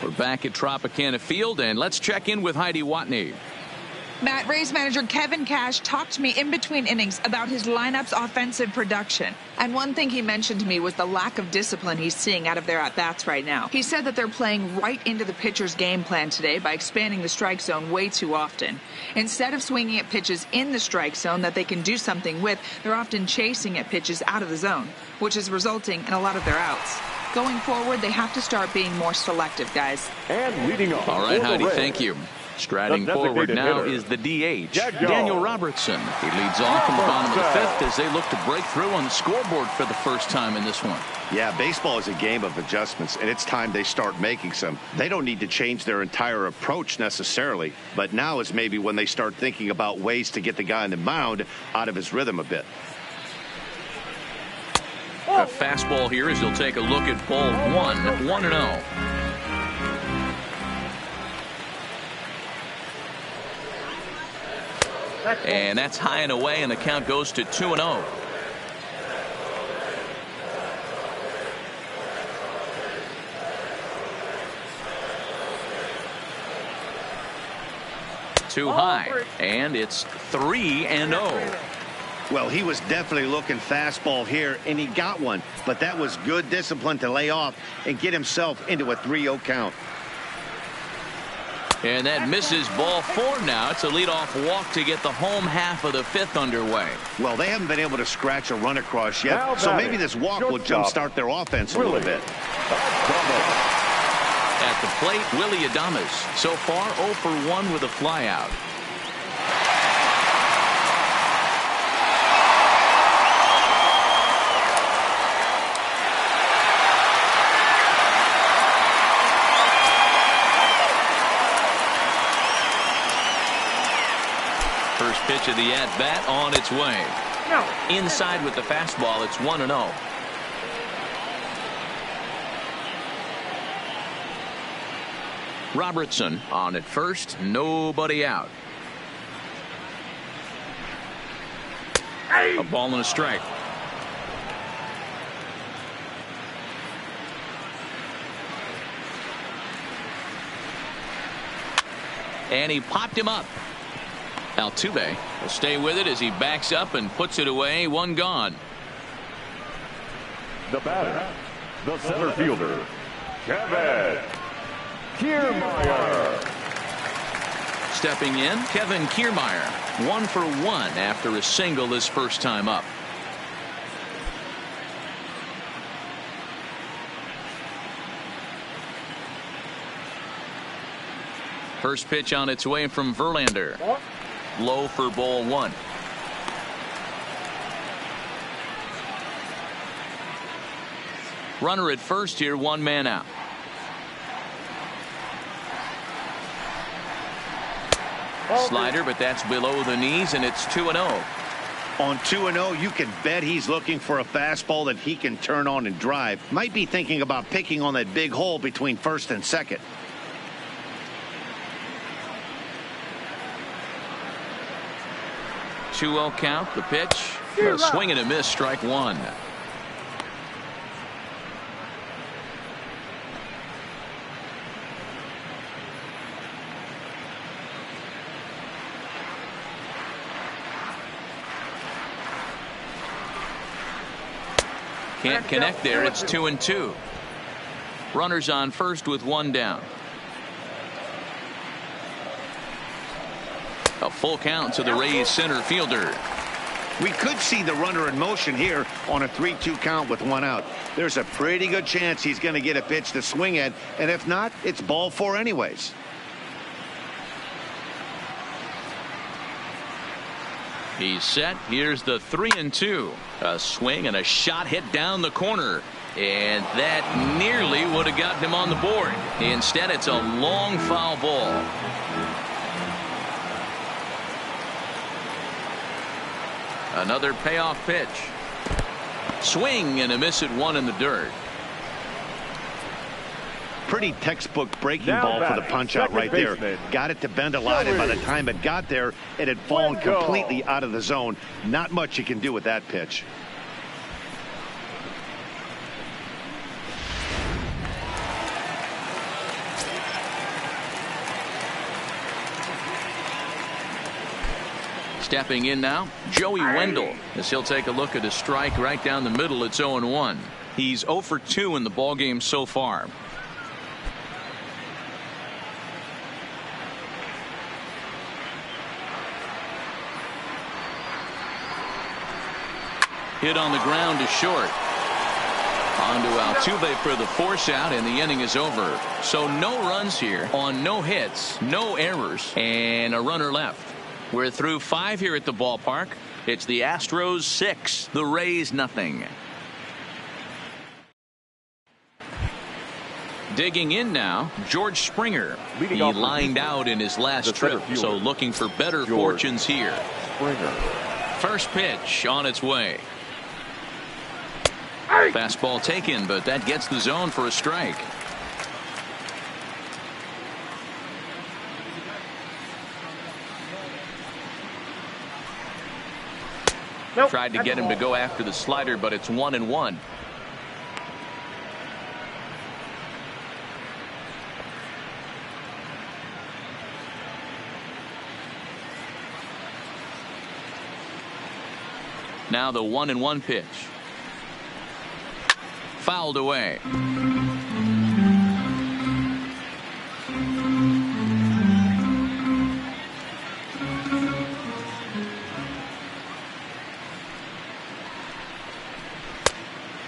We're back at Tropicana Field, and let's check in with Heidi Watney. Matt, Rays manager Kevin Cash talked to me in between innings about his lineup's offensive production. And one thing he mentioned to me was the lack of discipline he's seeing out of their at-bats right now. He said that they're playing right into the pitcher's game plan today by expanding the strike zone way too often. Instead of swinging at pitches in the strike zone that they can do something with, they're often chasing at pitches out of the zone, which is resulting in a lot of their outs. Going forward, they have to start being more selective, guys. And leading off. All right, Heidi, thank you. Striding forward now is the DH, Daniel Robertson. He leads off from the bottom of the 5th as they look to break through on the scoreboard for the first time in this one. Yeah, baseball is a game of adjustments, and it's time they start making some. They don't need to change their entire approach necessarily, but now is maybe when they start thinking about ways to get the guy on the mound out of his rhythm a bit. A fastball here as he'll take a look at ball 1-0. And that's high and away, and the count goes to 2-0. Too high, and it's 3-0. Well, he was definitely looking fastball here, and he got one. But that was good discipline to lay off and get himself into a 3-0 count. And that misses ball 4 now. It's a leadoff walk to get the home half of the 5th underway. Well, they haven't been able to scratch a run across yet, so maybe this walk will jumpstart their offense a little bit. At the plate, Willie Adames. So far, 0 for 1 with a flyout. First pitch of the at-bat on its way. Inside with the fastball, it's 1-0. Robertson on at first, nobody out. A ball and a strike. And he popped him up. Altuve will stay with it as he backs up and puts it away. 1 gone. The batter, the center fielder, Kevin Kiermaier. Stepping in, Kevin Kiermaier. 1 for 1 after a single his first time up. First pitch on its way from Verlander. Low for ball 1. Runner at first here, 1 man out. Slider, but that's below the knees, and it's 2-0. On 2-0, you can bet he's looking for a fastball that he can turn on and drive. Might be thinking about picking on that big hole between first and second. 2-0 count. The pitch. A swing and a miss. Strike one. Can't connect there. It's 2-2. Runners on first with one down. A full count to the Rays center fielder. We could see the runner in motion here on a 3-2 count with one out. There's a pretty good chance he's going to get a pitch to swing at, and if not, it's ball four anyways. He's set. Here's the 3-2. A swing and a shot hit down the corner. And that nearly would have gotten him on the board. Instead, it's a long foul ball. Another payoff pitch. Swing and a miss at one in the dirt. Pretty textbook breaking ball for the punch out right there. Got it to bend a lot, and by the time it got there, it had fallen completely out of the zone. Not much you can do with that pitch. Stepping in now, Joey Wendell, as he'll take a look at a strike right down the middle. It's 0-1. He's 0 for 2 in the ballgame so far. Hit on the ground to short. On to Altuve for the force out, and the inning is over. So no runs here on no hits, no errors, and a runner left. We're through 5 here at the ballpark. It's the Astros 6, the Rays nothing. Digging in now, George Springer. He lined out in his last trip, so looking for better fortunes here. First pitch on its way. Fastball taken, but that gets the zone for a strike. Tried to get him to go after the slider, but it's 1-1. Now the 1-1 pitch. Fouled away.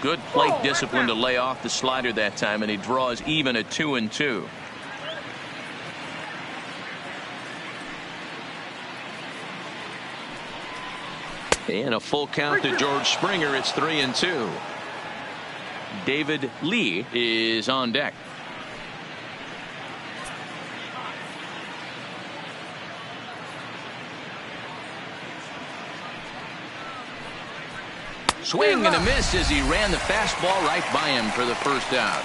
Good plate discipline to lay off the slider that time, and he draws even at 2-2. And a full count to George Springer. It's 3-2. David Lee is on deck. Swing and a miss as he ran the fastball right by him for the first out.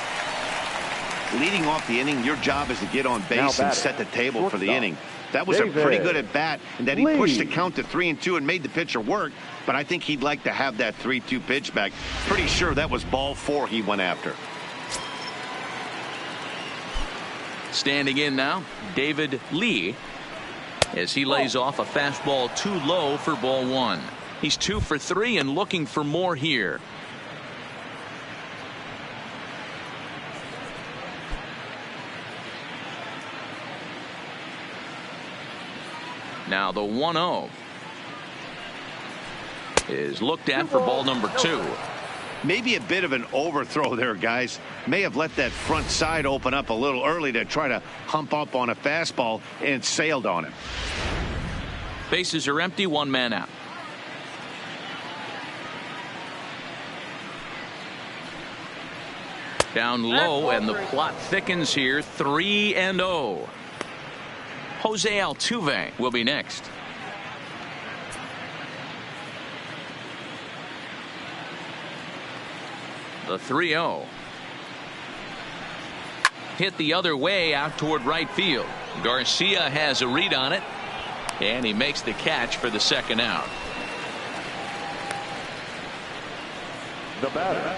Leading off the inning, your job is to get on base and set the table for the inning. That was a pretty good at bat, and that he pushed the count to 3-2 and made the pitcher work. But I think he'd like to have that 3-2 pitch back. Pretty sure that was ball four he went after. Standing in now, David Lee, as he lays off a fastball too low for ball one. He's 2 for 3 and looking for more here. Now the 1-0 is looked at for ball number 2. Maybe a bit of an overthrow there, guys. May have let that front side open up a little early to try to hump up on a fastball, and sailed on him. Bases are empty, one man out. Down low, and the plot thickens here. 3-0. Jose Altuve will be next. The 3-0. Hit the other way out toward right field. Garcia has a read on it. And he makes the catch for the second out. The batter,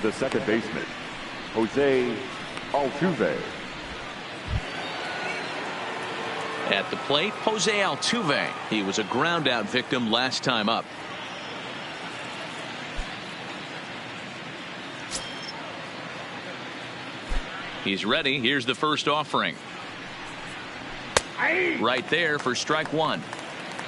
the second baseman, Jose Altuve. At the plate, Jose Altuve. He was a ground out victim last time up. He's ready. Here's the first offering. Right there for strike one.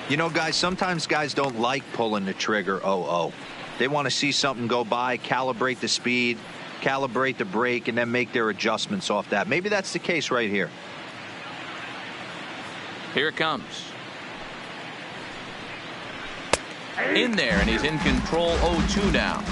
You know, guys, sometimes guys don't like pulling the trigger 0-0. They want to see something go by, calibrate the speed, calibrate the brake, and then make their adjustments off that. Maybe that's the case right here. Here it comes. In there, and he's in control. 0-2 now.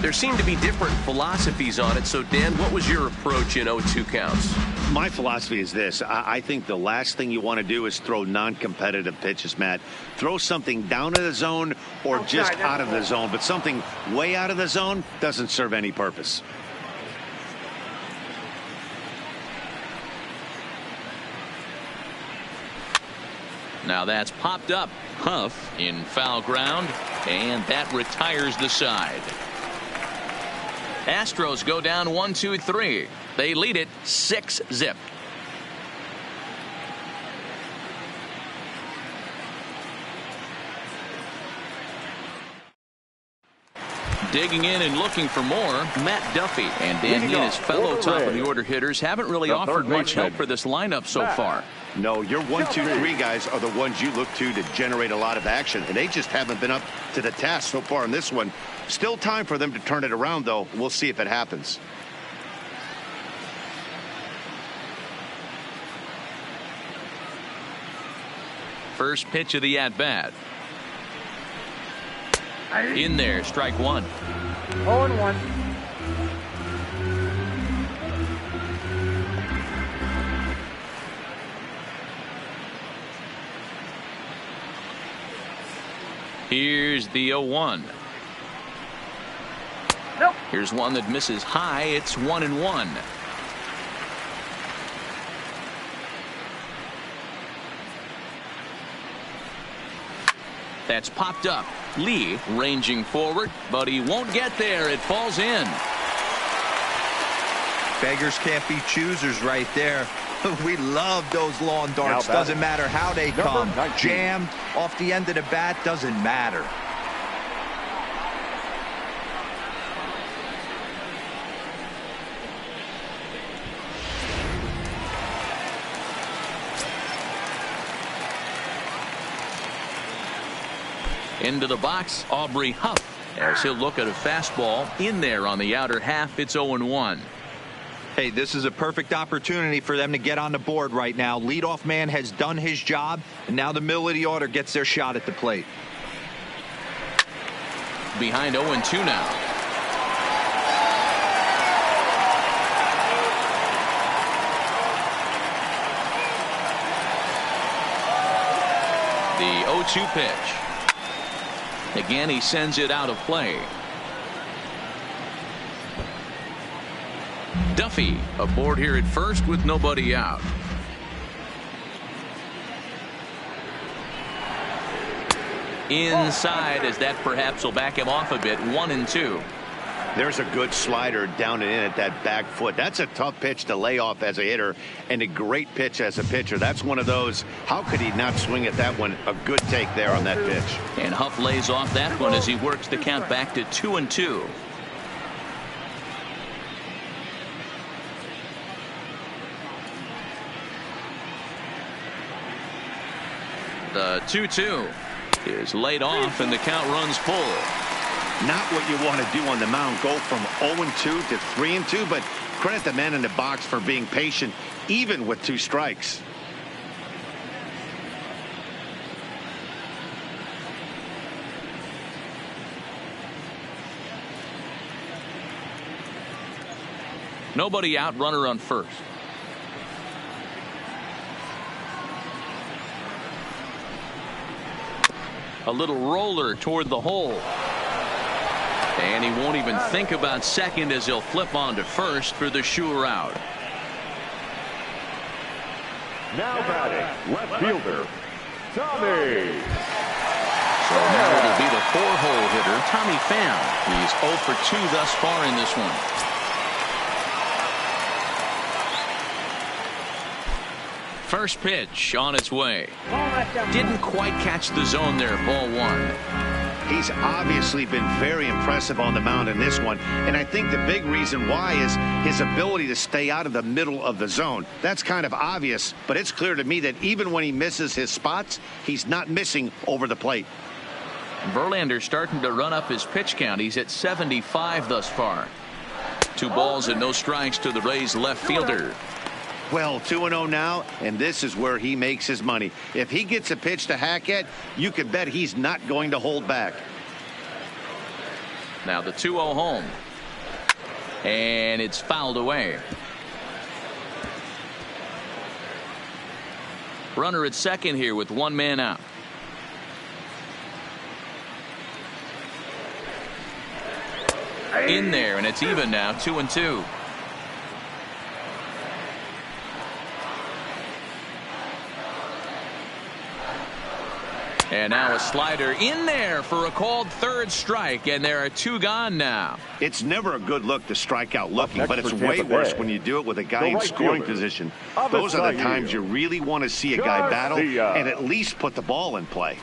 There seem to be different philosophies on it. So, Dan, what was your approach in 0-2 counts? My philosophy is this. I think the last thing you want to do is throw non-competitive pitches, Matt. Throw something down to the zone or just out of the zone. But something way out of the zone doesn't serve any purpose. Now that's popped up. Huff in foul ground, and that retires the side. Astros go down 1-2-3. They lead it 6-0. Digging in and looking for more, Matt Duffy. And Dan, he and his fellow top of the order hitters haven't really offered much help for this lineup so far. No, your 1-2-3 guys are the ones you look to generate a lot of action, and they just haven't been up to the task so far in this one. Still time for them to turn it around, though. We'll see if it happens. First pitch of the at-bat. In there, strike one. 0-1. Here's the 0-1. Nope. Here's one that misses high. It's 1-1. That's popped up. Lee ranging forward, but he won't get there. It falls in. Beggars can't be choosers right there. We love those lawn darts. Doesn't matter how they come. Jammed off the end of the bat, doesn't matter. Into the box, Aubrey Huff, as he'll look at a fastball in there on the outer half. It's 0-1. Hey, this is a perfect opportunity for them to get on the board right now. Leadoff man has done his job, and now the middle of the order gets their shot at the plate. Behind 0-2 now. The 0-2 pitch. Again, he sends it out of play. Duffy aboard here at first with nobody out. Inside, as that perhaps will back him off a bit. 1-2. There's a good slider down and in at that back foot. That's a tough pitch to lay off as a hitter, and a great pitch as a pitcher. That's one of those, how could he not swing at that one? A good take there on that pitch. And Huff lays off that one as he works the count back to 2-2. The 2-2 is laid off, and the count runs full. Not what you want to do on the mound. Go from 0-2 to 3-2, but credit the man in the box for being patient, even with 2 strikes. Nobody out, runner on first. A little roller toward the hole. And he won't even think about second as he'll flip on to first for the sure out. Now batting, left fielder, Tommy. So now it'll be the 4-hole hitter, Tommy Pham. He's 0 for 2 thus far in this one. First pitch on its way. Didn't quite catch the zone there. Ball 1. He's obviously been very impressive on the mound in this one, and I think the big reason why is his ability to stay out of the middle of the zone. That's kind of obvious, but it's clear to me that even when he misses his spots, he's not missing over the plate. Verlander starting to run up his pitch count. He's at 75 thus far. 2 balls and no strikes to the Rays left fielder. Well, 2-0 now, and this is where he makes his money. If he gets a pitch to hack at, you can bet he's not going to hold back. Now the 2-0 home. And it's fouled away. Runner at second here with 1 man out. In there, and it's even now, 2-2. And now a slider in there for a called 3rd strike, and there are 2 gone now. It's never a good look to strike out looking, but it's way worse when you do it with a guy in scoring position. Those are the times you really want to see a guy battle and at least put the ball in play.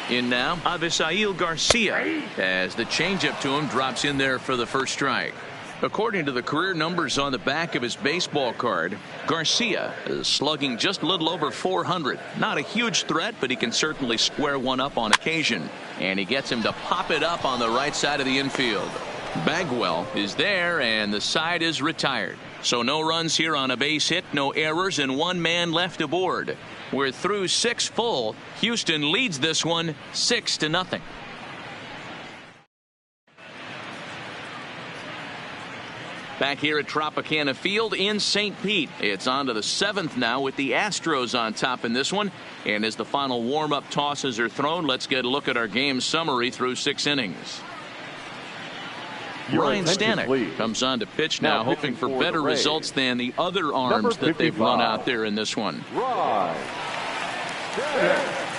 In now, Avisail Garcia, as the changeup to him drops in there for the 1st strike. According to the career numbers on the back of his baseball card, Garcia is slugging just a little over 400. Not a huge threat, but he can certainly square one up on occasion. And he gets him to pop it up on the right side of the infield. Bagwell is there, and the side is retired. So no runs here on a base hit, no errors, and 1 man left aboard. We're through 6 full. Houston leads this one 6-0. Back here at Tropicana Field in St. Pete. It's on to the 7th now with the Astros on top in this one. And as the final warm-up tosses are thrown, let's get a look at our game summary through 6 innings. Ryan Stanek comes on to pitch now, hoping for better results than the other arms that they've run out there in this one. Ryan Stanek.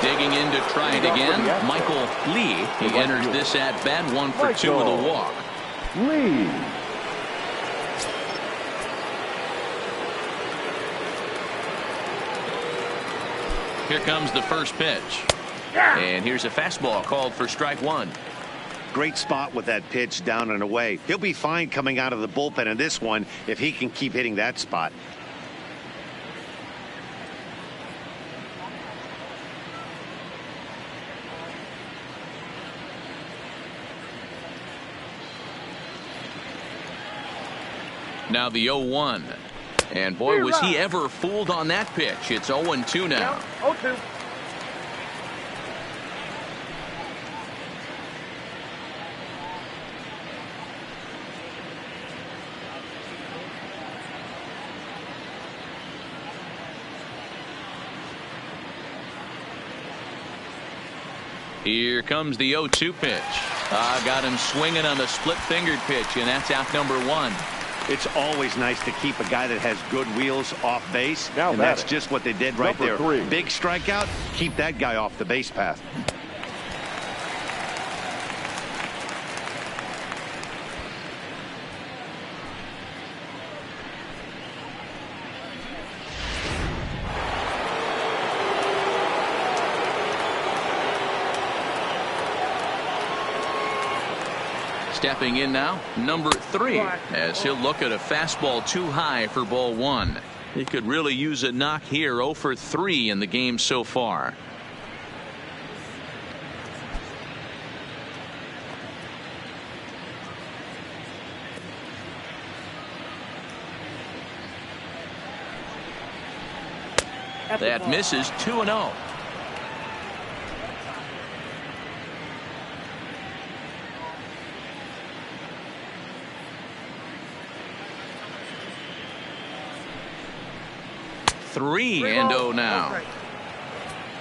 Digging in to try it again, Michael Lee. He enters this at bat, 1 for 2 with a walk. Lee. Here comes the first pitch. And here's a fastball called for strike 1. Great spot with that pitch down and away. He'll be fine coming out of the bullpen in this one if he can keep hitting that spot. Now the 0-1. And boy, was he ever fooled on that pitch. It's 0-2 now. 0-2. Here comes the 0-2 pitch. Got him swinging on the split-fingered pitch, and that's out number 1. It's always nice to keep a guy that has good wheels off base, and that's just what they did right there. Big strikeout, keep that guy off the base path. Stepping in now, number 3, as he'll look at a fastball too high for ball 1. He could really use a knock here. 0 for 3 in the game so far. That misses. 2-0. Three and 0 now.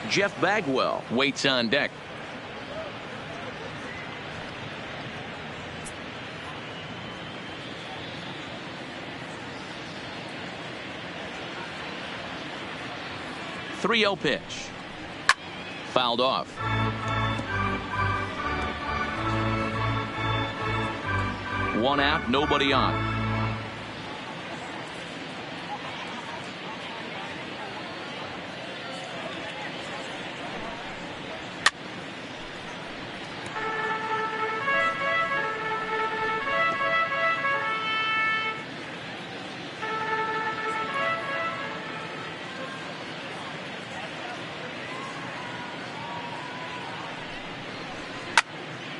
Jeff Bagwell waits on deck. 3-0 pitch. Fouled off. One out, nobody on.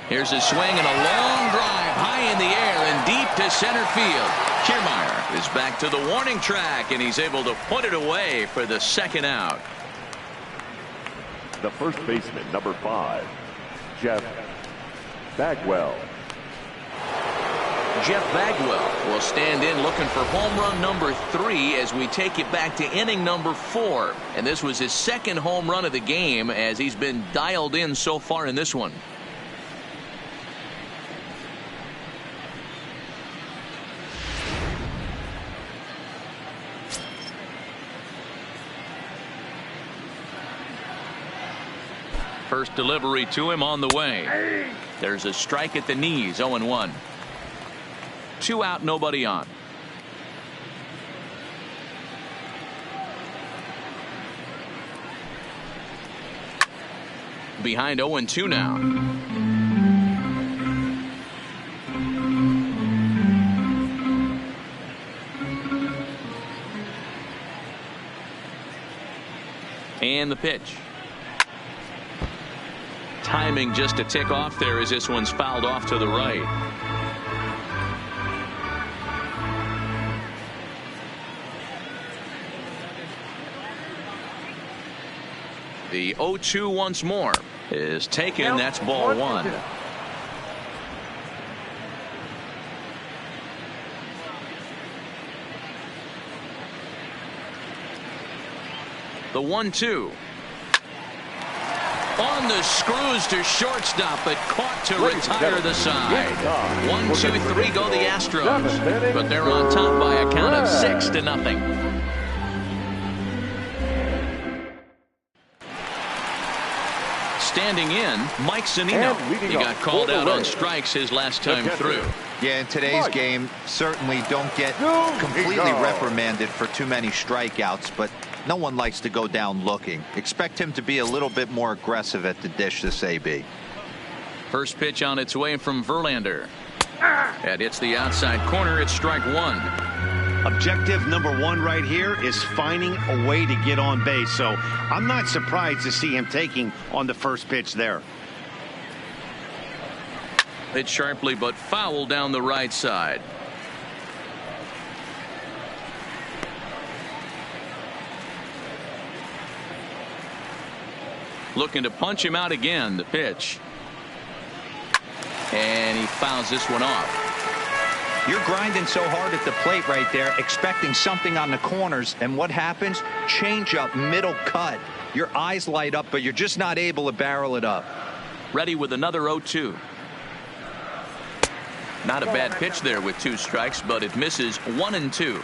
Here's a swing and a long drive high in the air and deep to center field. Kiermaier is back to the warning track, and he's able to put it away for the second out. The first baseman, number 5, Jeff Bagwell. Jeff Bagwell will stand in looking for home run number 3 as we take it back to inning number 4. And this was his second home run of the game as he's been dialed in so far in this one. First delivery to him on the way. There's a strike at the knees, 0-1. 2 out, nobody on. Behind 0-2 now. And the pitch. Timing just a tick off there as this one's fouled off to the right. The 0-2 once more is taken. That's ball 1. The 1-2. On the screws to shortstop, but caught to retire the side. 1-2-3 go the Astros, but they're on top by a count of 6-0. Standing in, Mike Zunino. He got called out on strikes his last time through. Yeah, in today's game, certainly don't get completely reprimanded for too many strikeouts, but no one likes to go down looking. Expect him to be a little bit more aggressive at the dish this AB. First pitch on its way from Verlander. That hits the outside corner. It's strike 1. Objective number 1 right here is finding a way to get on base. So I'm not surprised to see him taking on the first pitch there. Hit sharply but foul down the right side. Looking to punch him out again. The pitch. And he fouls this one off. You're grinding so hard at the plate right there, expecting something on the corners, and what happens? Change up, middle cut. Your eyes light up, but you're just not able to barrel it up. Ready with another 0-2. Not a bad pitch there with 2 strikes, but it misses 1-2.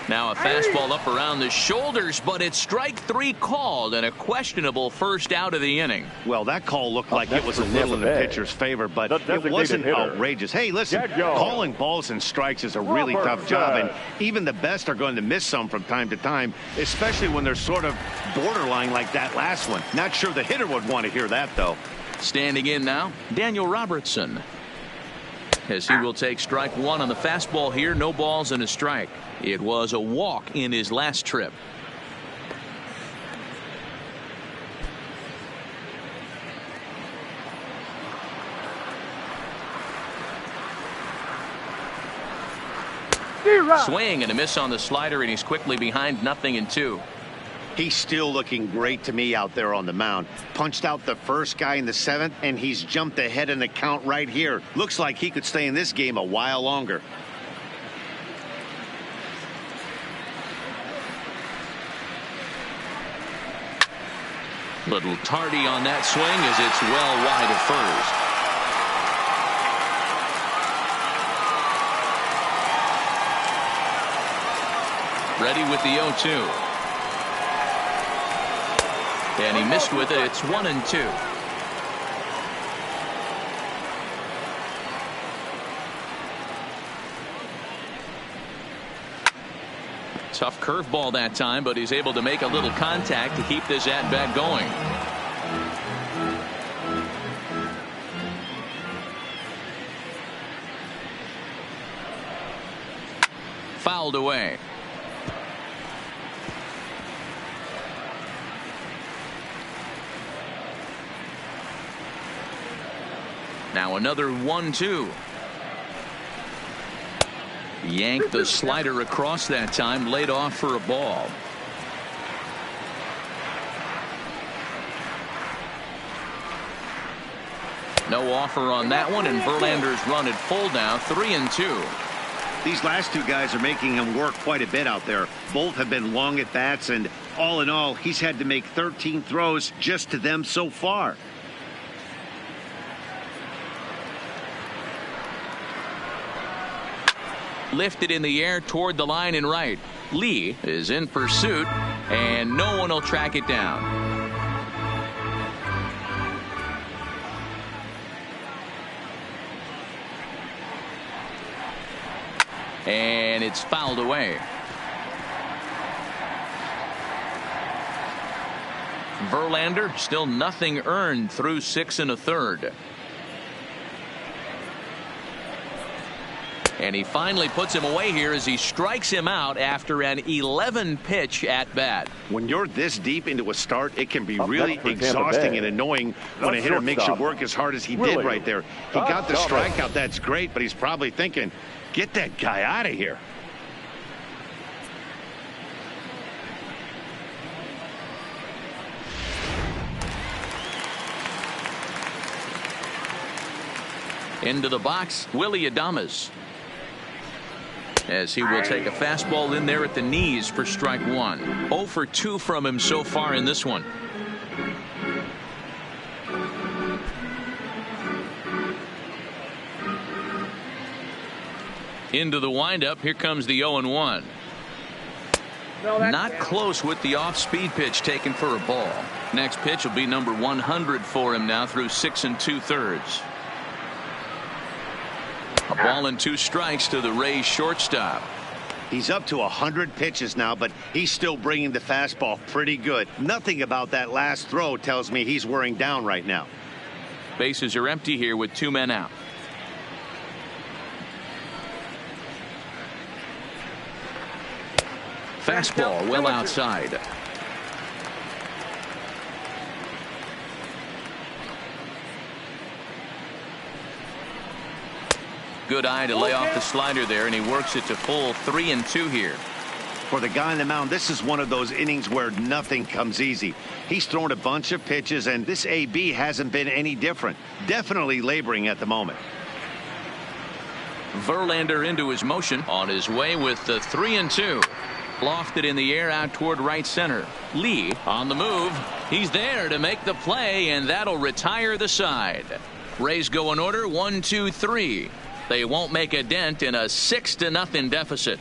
Now a fastball up around the shoulders, but it's strike 3 called and a questionable first out of the inning. Well, that call looked like it was a little in the pitcher's favor, but it wasn't outrageous. Hey, listen, calling balls and strikes is a really tough job, and even the best are going to miss some from time to time, especially when they're sort of borderline like that last one. Not sure the hitter would want to hear that, though. Standing in now, Daniel Robertson. As he will take strike 1 on the fastball here. No balls and a strike. It was a walk in his last trip. Swing and a miss on the slider, and he's quickly behind 0-2. He's still looking great to me out there on the mound. Punched out the first guy in the 7th, and he's jumped ahead in the count right here. Looks like he could stay in this game a while longer. Little tardy on that swing as it's well wide of first. Ready with the 0-2. And he missed with it. It's 1-2. Tough curveball that time, but he's able to make a little contact to keep this at-bat going. Fouled away. Now another 1-2. Yanked the slider across that time, laid off for a ball. No offer on that one, and Verlander's run at full now, 3-2. These last two guys are making him work quite a bit out there. Both have been long at bats, and all in all, he's had to make 13 throws just to them so far. Lifted in the air toward the line and right. Lee is in pursuit, and no one will track it down. And it's fouled away. Verlander still nothing earned through 6 1/3. And he finally puts him away here as he strikes him out after an 11-pitch at bat. When you're this deep into a start, it can be really exhausting and annoying when a hitter makes you work as hard as he did right there. He got the strikeout. That's great, but he's probably thinking, get that guy out of here. Into the box, Willy Adames, as he will take a fastball in there at the knees for strike 1. 0 for 2 from him so far in this one. Into the windup. Here comes the 0-1. Not close with the off-speed pitch taken for a ball. Next pitch will be number 100 for him now through 6 2/3. A ball and 2 strikes to the Rays shortstop. He's up to 100 pitches now, but he's still bringing the fastball pretty good. Nothing about that last throw tells me he's wearing down right now. Bases are empty here with 2 men out. Fastball well outside. Good eye to lay off the slider there, and he works it to full 3-2 here. For the guy on the mound, this is one of those innings where nothing comes easy. He's thrown a bunch of pitches, and this AB hasn't been any different. Definitely laboring at the moment. Verlander into his motion, on his way with the 3-2. Lofted in the air out toward right center. Lee on the move. He's there to make the play, and that'll retire the side. Rays go in order, 1, 2, 3. They won't make a dent in a 6-0 deficit.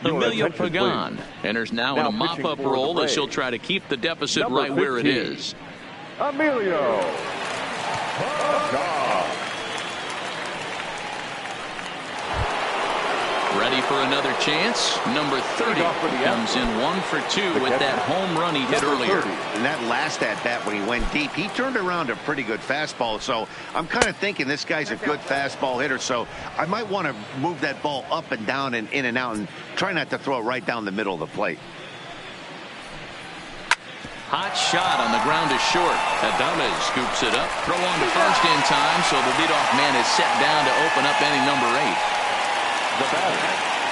Emilio Pagan enters now in a mop-up role as he'll try to keep the deficit right where it is. Emilio Pagan. Ready for another chance. Number 30 comes in 1 for 2 with that home run he hit earlier. And that last at bat when he went deep, he turned around a pretty good fastball. So I'm kind of thinking this guy's a good fastball hitter. So I might want to move that ball up and down and in and out and try not to throw it right down the middle of the plate. Hot shot on the ground is short. Adames scoops it up. Throw on to first in time, so the leadoff man is set down to open up inning number 8.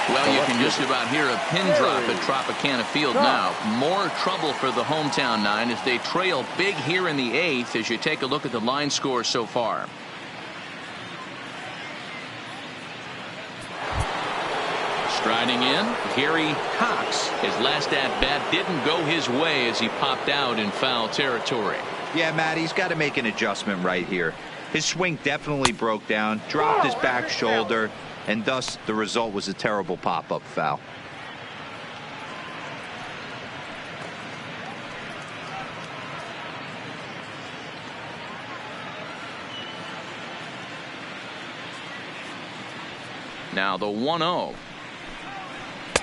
Well, you can just about hear a pin drop at Tropicana Field now. More trouble for the hometown nine as they trail big here in the 8th as you take a look at the line score so far. Striding in, Gary Cox. His last at-bat didn't go his way as he popped out in foul territory. Yeah, Matt, he's got to make an adjustment right here. His swing definitely broke down, dropped his back shoulder. and thus the result was a terrible pop-up foul. Now the 1-0.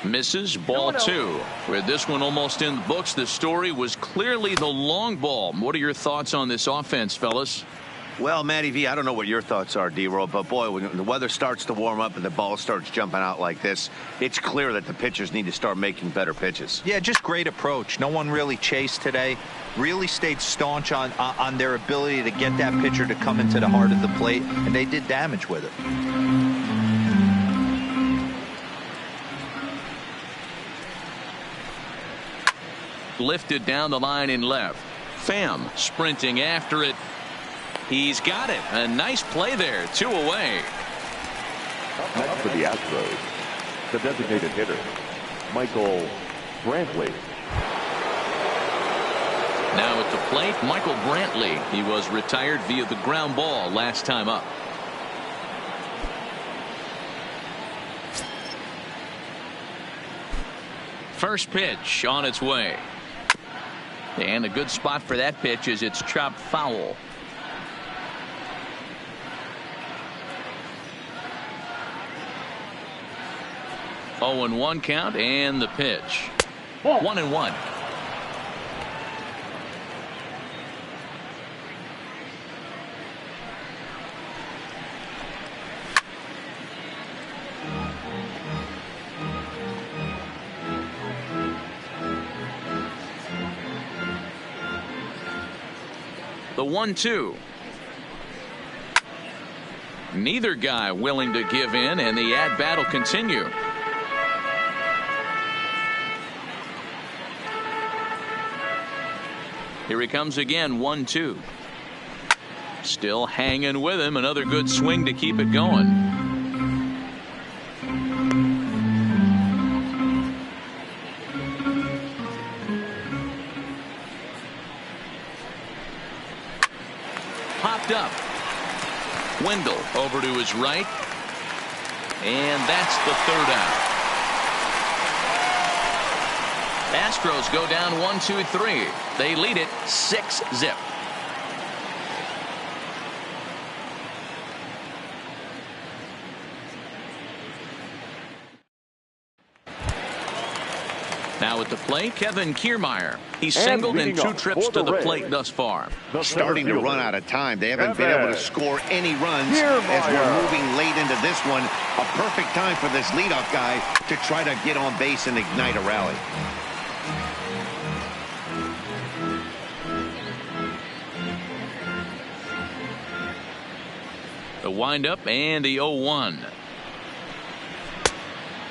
Misses, ball 2. With this one almost in the books, the story was clearly the long ball. What are your thoughts on this offense, fellas? Well, Matty V, I don't know what your thoughts are, D-Roll, but boy, when the weather starts to warm up and the ball starts jumping out like this, it's clear that the pitchers need to start making better pitches. Yeah, just great approach. No one really chased today. Really stayed staunch on their ability to get that pitcher to come into the heart of the plate, and they did damage with it. Lifted down the line in left. Pham sprinting after it. He's got it. A nice play there. 2 away. Next for the Astros, the designated hitter, Michael Brantley. Now at the plate, Michael Brantley. He was retired via the ground ball last time up. First pitch on its way. And a good spot for that pitch is it's chopped foul. Oh, and 1 count, and the pitch. 1-1. The 1-2. Neither guy willing to give in, and the at-bat will continue. Here he comes again, 1-2. Still hanging with him. Another good swing to keep it going. Popped up. Wendell over to his right. And that's the 3rd out. Astros go down 1-2-3. They lead it 6-0. Now at the plate, Kevin Kiermaier. He's singled in 2 trips to the plate thus far. Starting to run out of time. They haven't been able to score any runs as we're moving late into this one. A perfect time for this leadoff guy to try to get on base and ignite a rally. The windup and the 0-1.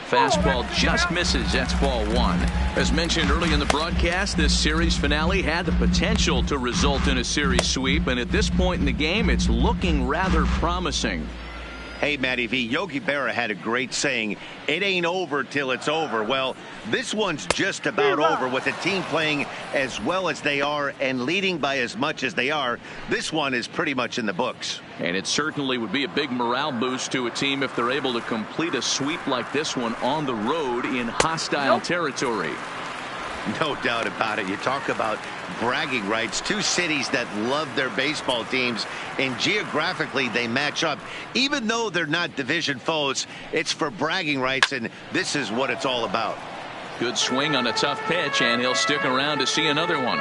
Fastball just misses. That's ball 1. As mentioned early in the broadcast, this series finale had the potential to result in a series sweep, and at this point in the game, it's looking rather promising. Hey, Matty V, Yogi Berra had a great saying, it ain't over till it's over. Well, this one's just about over with the team playing as well as they are and leading by as much as they are. This one is pretty much in the books. And it certainly would be a big morale boost to a team if they're able to complete a sweep like this one on the road in hostile territory. No doubt about it. You talk about bragging rights. 2 cities that love their baseball teams, and geographically they match up. Even though they're not division foes, it's for bragging rights, and this is what it's all about. Good swing on a tough pitch, and he'll stick around to see another one.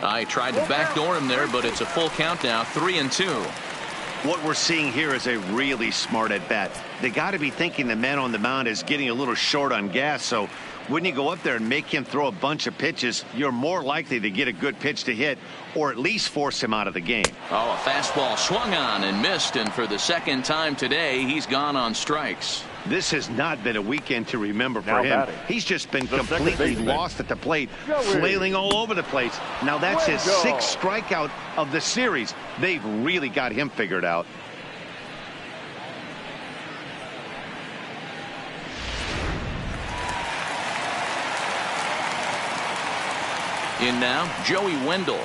I tried to backdoor him there, but it's a full count now, 3-2. What we're seeing here is a really smart at-bat. They got to be thinking the man on the mound is getting a little short on gas, so when you go up there and make him throw a bunch of pitches, you're more likely to get a good pitch to hit or at least force him out of the game. Oh, a fastball swung on and missed, and for the 2nd time today, he's gone on strikes. This has not been a weekend to remember for him. He's just been completely lost at the plate, flailing all over the place. Now that's his 6th strikeout of the series. They've really got him figured out. In now, Joey Wendell.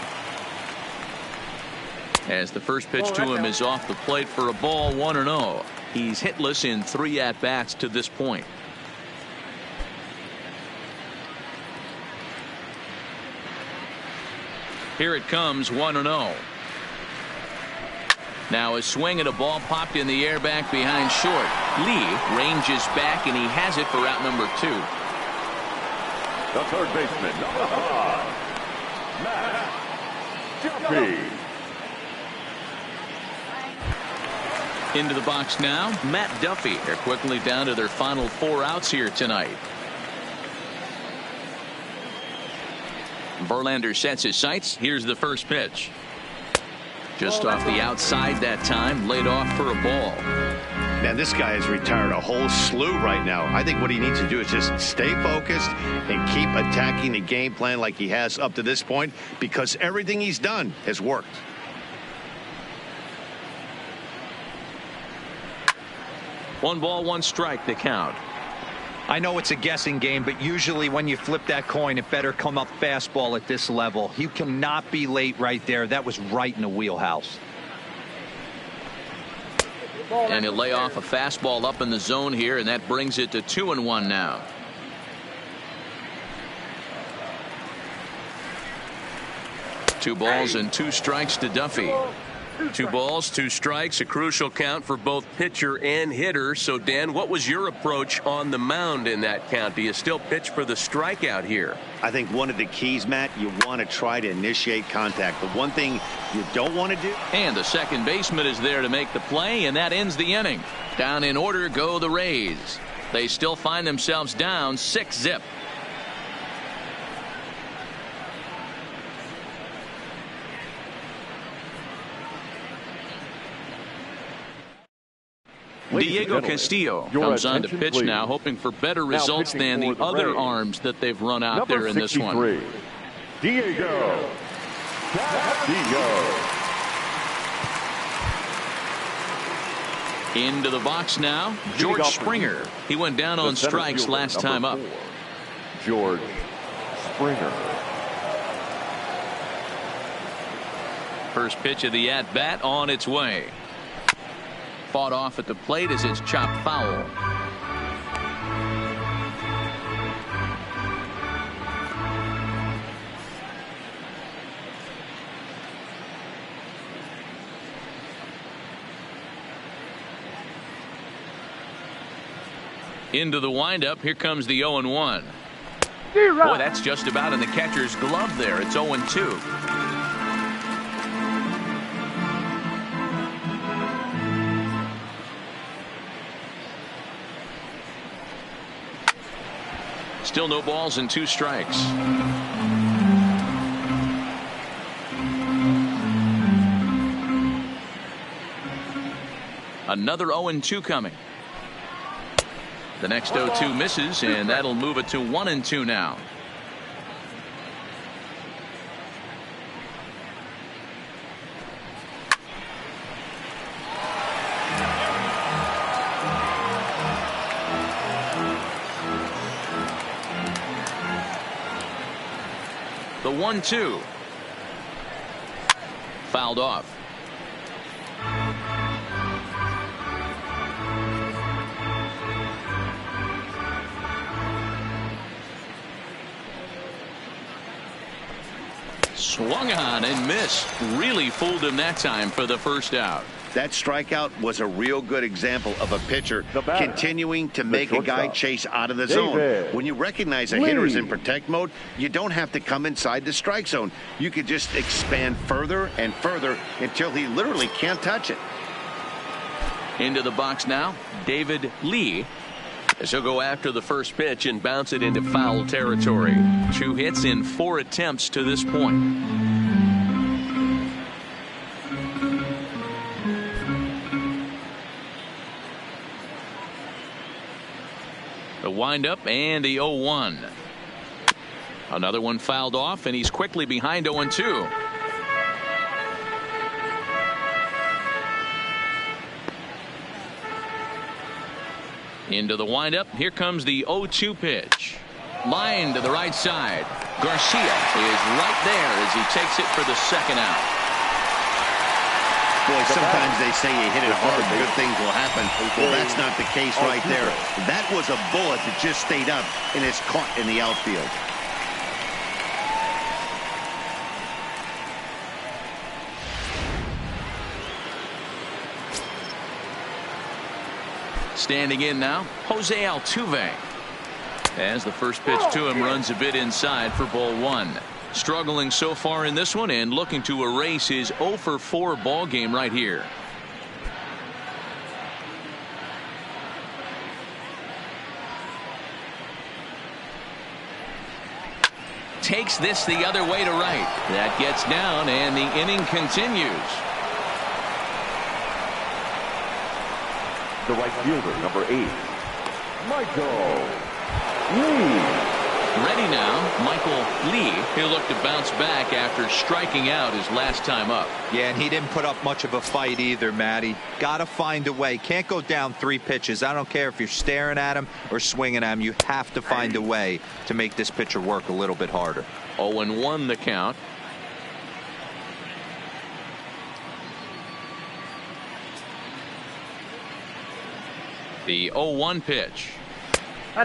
As the first pitch to him is off the plate for a ball, 1-0. He's hitless in 3 at-bats to this point. Here it comes, 1-0. Now a swing and a ball popped in the air back behind short. Lee ranges back and he has it for out number 2. The third baseman, number 5, Matt Duffy. Into the box now, Matt Duffy. They're quickly down to their final 4 outs here tonight. Verlander sets his sights. Here's the first pitch. Just off the outside that time, laid off for a ball. Man, this guy has retired a whole slew right now. I think what he needs to do is just stay focused and keep attacking the game plan like he has up to this point, because everything he's done has worked. One ball, one strike, the count. I know it's a guessing game, but usually when you flip that coin, it better come up fastball at this level. You cannot be late right there. That was right in the wheelhouse. And he'll lay off a fastball up in the zone here, and that brings it to 2-1 now. Two balls and 2 strikes to Duffy. 2 balls, 2 strikes, a crucial count for both pitcher and hitter. So, Dan, what was your approach on the mound in that count? Do you still pitch for the strikeout here? I think one of the keys, Matt, you want to try to initiate contact. The one thing you don't want to do. And the second baseman is there to make the play, and that ends the inning. Down in order go the Rays. They still find themselves down 6-0. Diego Castillo comes on to pitch now, hoping for better results than the other arms that they've run out there in this one. Diego Castillo. Into the box now, George Springer. He went down on strikes last time up. George Springer. First pitch of the at-bat on its way. Fought off at the plate as it's chopped foul. Into the windup. Here comes the 0-1. Boy, that's just about in the catcher's glove there. It's 0-2. Still no balls and 2 strikes. Another 0-2 coming. The next 0-2 misses, and that'll move it to 1-2 now. The 1-2. Fouled off. Swung on and missed. Really fooled him that time for the first out. That strikeout was a real good example of a pitcher continuing to make a guy chase out of the zone. When you recognize a hitter is in protect mode, you don't have to come inside the strike zone. You could just expand further and further until he literally can't touch it. Into the box now, David Lee. As he'll go after the first pitch and bounce it into foul territory. 2 hits in 4 attempts to this point. The windup and the 0-1. Another one fouled off, and he's quickly behind 0-2. Into the windup. Here comes the 0-2 pitch. Line to the right side. Garcia is right there as he takes it for the second out. Boy, sometimes they say you hit it hard, good things will happen. Well, that's not the case right there. That was a bullet that just stayed up and is caught in the outfield. Standing in now, Jose Altuve. As the first pitch to him runs a bit inside for ball one. Struggling so far in this one and looking to erase his 0 for 4 ball game right here. Takes this the other way to right. That gets down and the inning continues. The right fielder, number 8, Michael Lee. Ready now, Michael Lee. He'll look to bounce back after striking out his last time up. Yeah, and he didn't put up much of a fight either, Matty. Got to find a way. Can't go down 3 pitches. I don't care if you're staring at him or swinging at him. You have to find a way to make this pitcher work a little bit harder. 0-1 the count. The 0-1 pitch.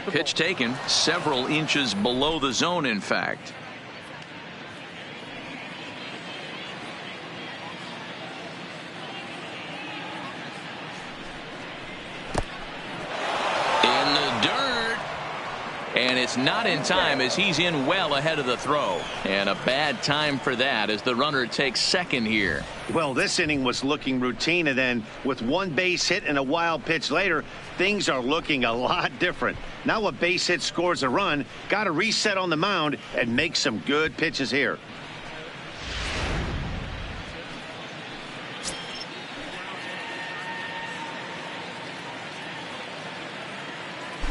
Pitch taken several inches below the zone, in fact. In the dirt. And it's not in time as he's in well ahead of the throw. And a bad time for that as the runner takes second here. Well, this inning was looking routine, and then with 1 base hit and a wild pitch later, things are looking a lot different. Now a base hit scores a run, got to reset on the mound and make some good pitches here.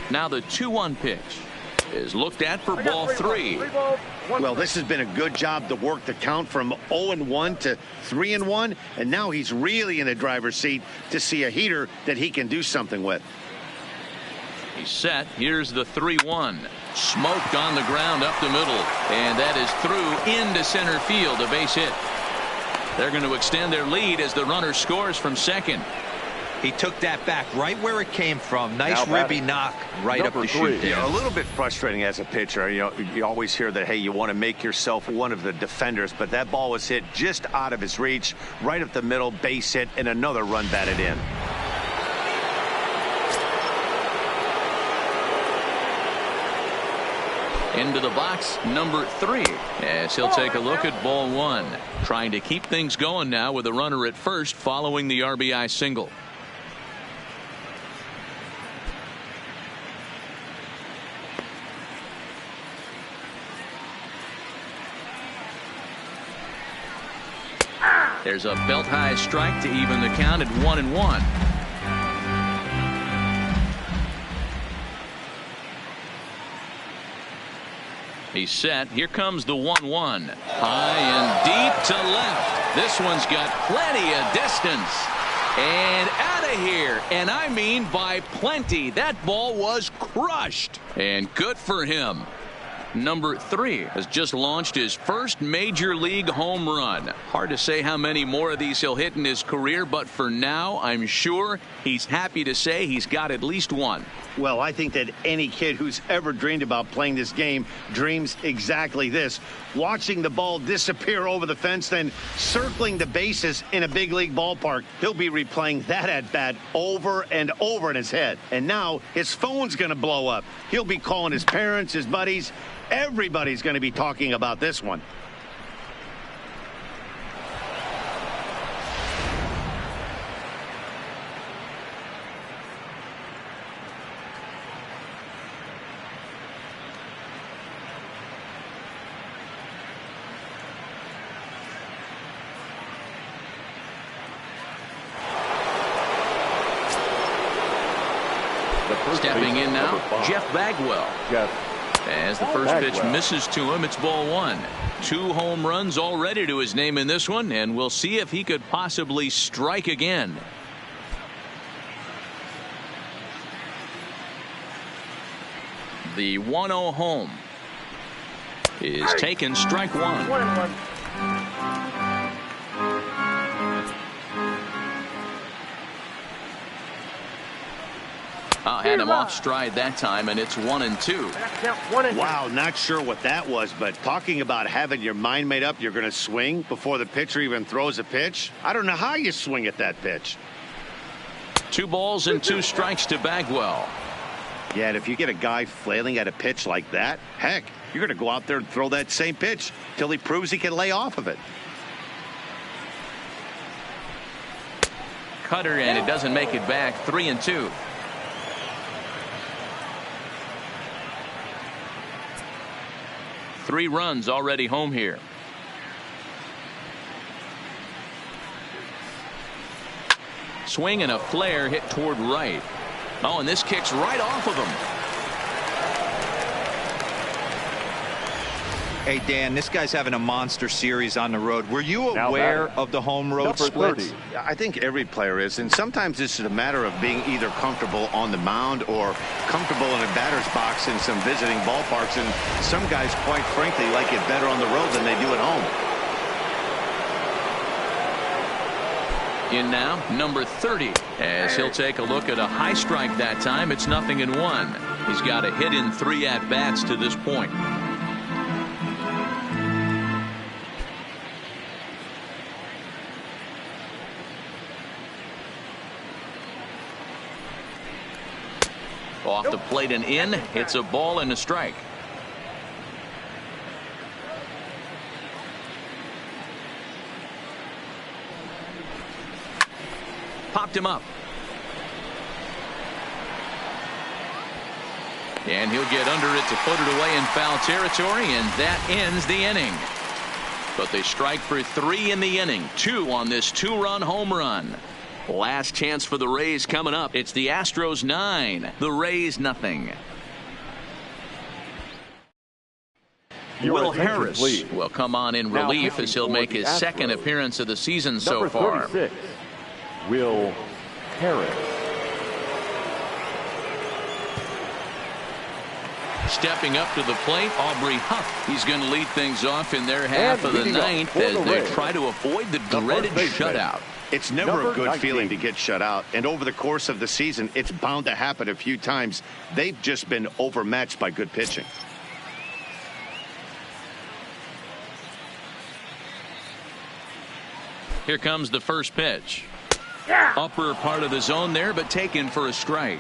Now the 2-1 pitch is looked at for ball 3. Well, this has been a good job to work the count from 0-1 to 3-1, and now he's really in the driver's seat to see a heater that he can do something with. He's set. Here's the 3-1. Smoked on the ground up the middle, and that is through into center field, a base hit. They're going to extend their lead as the runner scores from second. He took that back right where it came from. Nice ribby knock right up the chute there. Yeah, a little bit frustrating as a pitcher. You always hear that, hey, you want to make yourself one of the defenders, but that ball was hit just out of his reach, right up the middle, base hit, and another run batted in. Into the box, number 3, as he'll take a look at ball 1. Trying to keep things going now with a runner at first following the RBI single. There's a belt-high strike to even the count at 1-1. He's set. Here comes the 1-1. High and deep to left. This one's got plenty of distance. And out of here. And I mean by plenty. That ball was crushed. And good for him. Number 3 has just launched his first major league home run. Hard to say how many more of these he'll hit in his career, but for now, I'm sure he's happy to say he's got at least one. Well, I think that any kid who's ever dreamed about playing this game dreams exactly this. Watching the ball disappear over the fence, then circling the bases in a big league ballpark. He'll be replaying that at-bat over and over in his head. And now his phone's going to blow up. He'll be calling his parents, his buddies. Everybody's going to be talking about this one. Stepping in now, Jeff Bagwell. As the first pitch misses to him, it's ball 1. 2 home runs already to his name in this one, and we'll see if he could possibly strike again. The 1-0 home. is taken, strike one. 1-1. Had him off stride that time, and it's 1-2. Wow, not sure what that was, but talking about having your mind made up you're going to swing before the pitcher even throws a pitch. I don't know how you swing at that pitch. 2 balls and 2 strikes to Bagwell. Yeah, and if you get a guy flailing at a pitch like that, heck, you're going to go out there and throw that same pitch till he proves he can lay off of it. Cutter, and it doesn't make it back. 3-2. Three runs already home here. Swing and a flare hit toward right. Oh, and this kicks right off of him. Hey, Dan, this guy's having a monster series on the road. Were you Now aware batting. of the home road Number splits? 30. I think every player is, and sometimes it's a matter of being either comfortable on the mound or comfortable in a batter's box in some visiting ballparks, and some guys, quite frankly, like it better on the road than they do at home. In now, number 30, as he'll take a look at a high strike that time. It's 0-1. He's got a hit in 3 at-bats to this point. Off the plate and in. It's a ball and a strike. Popped him up. And he'll get under it to put it away in foul territory, and that ends the inning. But they strike for 3 in the inning. 2 on this 2-run home run. Last chance for the Rays coming up. It's the Astros 9, the Rays nothing. Your Will attention, Harris please. will come on in Now relief pitching as he'll for make the his second Astros. appearance of the season so Number far. 36, Will Harris. Stepping up to the plate, Aubrey Huff. He's going to lead things off in their half And of the leading up ninth for as the they Rays, try to avoid the the dreaded first baseman. shutout. It's never Number a good 19. feeling to get shut out, and over the course of the season, it's bound to happen a few times. They've just been overmatched by good pitching. Here comes the first pitch. Upper part of the zone there, but taken for a strike.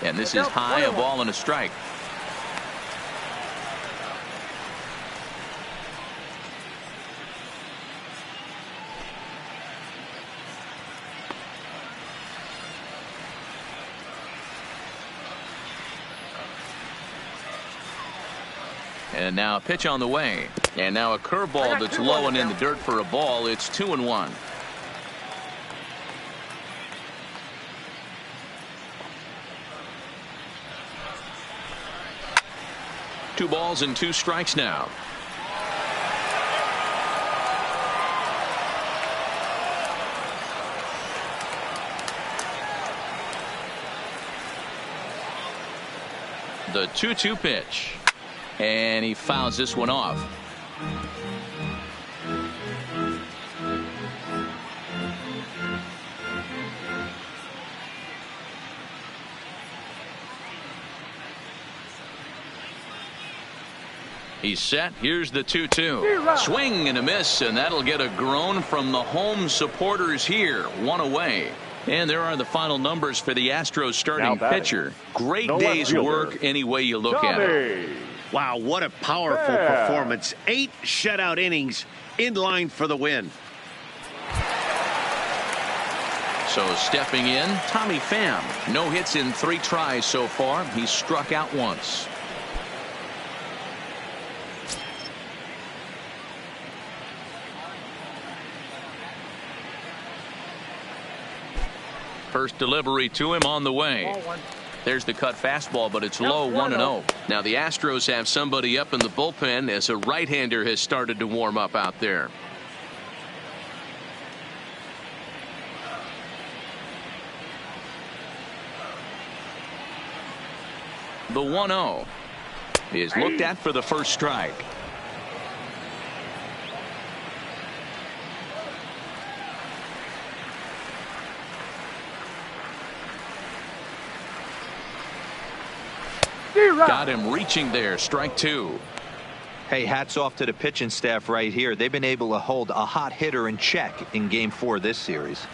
And this is high, a ball and a strike. And now a pitch on the way. And now a curveball that's low and in the dirt for a ball. It's 2-1. Two balls and 2 strikes now. The 2-2 pitch. And he fouls this one off. He's set. Here's the 2-2. Swing and a miss, and that'll get a groan from the home supporters here. 1 away. And there are the final numbers for the Astros starting pitcher. Great day's work any way you look at it. Wow, what a powerful performance. 8 shutout innings in line for the win. So stepping in, Tommy Pham. No hits in 3 tries so far. He's struck out once. First delivery to him on the way. There's the cut fastball, but it's low, 1-0. Now the Astros have somebody up in the bullpen as a right-hander has started to warm up out there. The 1-0 is looked at for the first strike. Got him reaching there. Strike 2. Hey, hats off to the pitching staff right here. They've been able to hold a hot hitter in check in Game 4 of this series.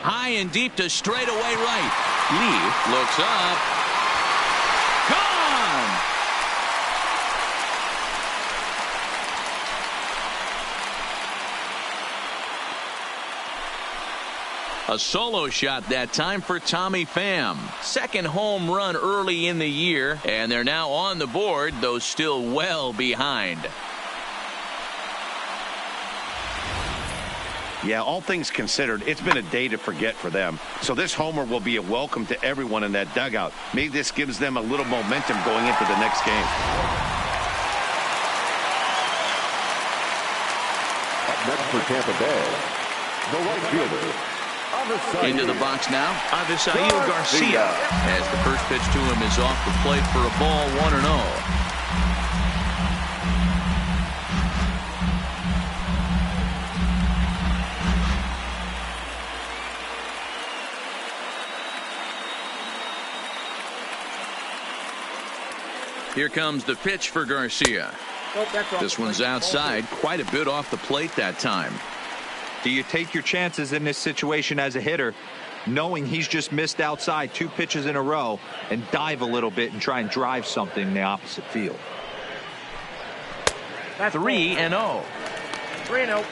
High and deep to straightaway right. Lee looks up. Gone! A solo shot that time for Tommy Pham. Second home run early in the year, and they're now on the board, though still well behind. Yeah, all things considered, it's been a day to forget for them. So this homer will be a welcome to everyone in that dugout. Maybe this gives them a little momentum going into the next game. Up next for Tampa Bay, the right fielder. Into the box now, Avisail Garcia, as the first pitch to him is off the plate for a ball, 1-0. Here comes the pitch for Garcia. This one's outside, quite a bit off the plate that time. Do you take your chances in this situation as a hitter, knowing he's just missed outside 2 pitches in a row, and dive a little bit and try and drive something in the opposite field? 3-0. 3-0.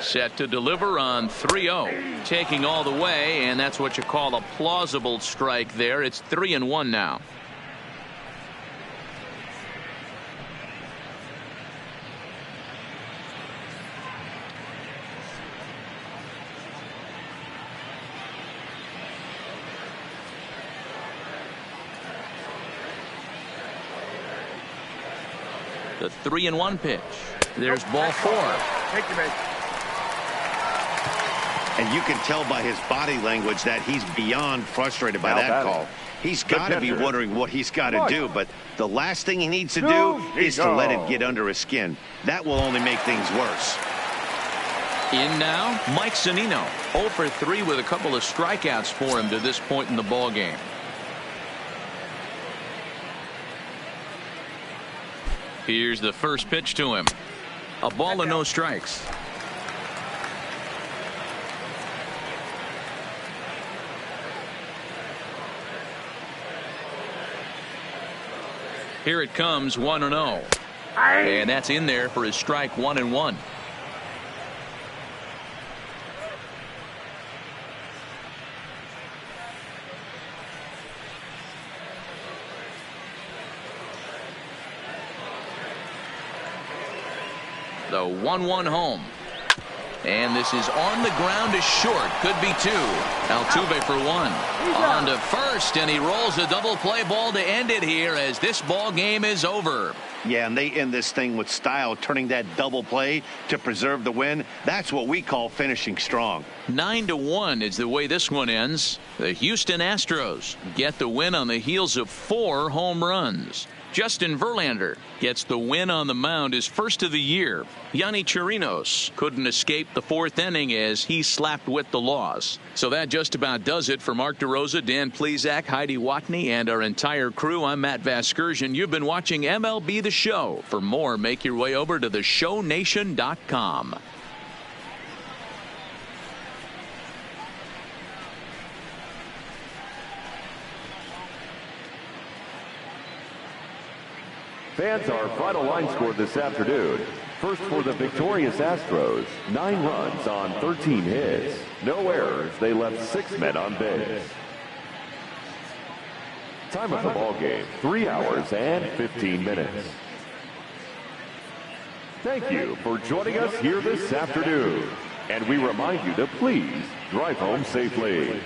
Set to deliver on 3-0. Taking all the way, and that's what you call a plausible strike there. It's 3-1 now. The 3-1 pitch. There's ball 4. Take your base. And you can tell by his body language that he's beyond frustrated by that call. He's got to be wondering what he's got to do, but the last thing he needs to do is to let it get under his skin. That will only make things worse. In now, Mike Zunino, 0 for 3 with a couple of strikeouts for him to this point in the ball game. Here's the first pitch to him. A ball and no strikes. Here it comes, 1-0. And that's in there for his strike, 1-1. The 1-1 home. And this is on the ground to short. Could be 2. Altuve for 1. On to first, and he rolls a double play ball to end it here as this ball game is over. Yeah, and they end this thing with style, turning that double play to preserve the win. That's what we call finishing strong. 9-1 is the way this one ends. The Houston Astros get the win on the heels of 4 home runs. Justin Verlander gets the win on the mound, his first of the year. Yonny Chirinos couldn't escape the 4th inning as he slapped with the loss. So that just about does it for Mark DeRosa, Dan Plesac, Heidi Watney, and our entire crew. I'm Matt Vasgersian. You've been watching MLB The Show. For more, make your way over to theshownation.com. Fans, our final line score this afternoon. First for the victorious Astros, 9 runs on 13 hits. No errors. They left 6 men on base. Time of the ball game, 3 hours and 15 minutes. Thank you for joining us here this afternoon. And we remind you to please drive home safely.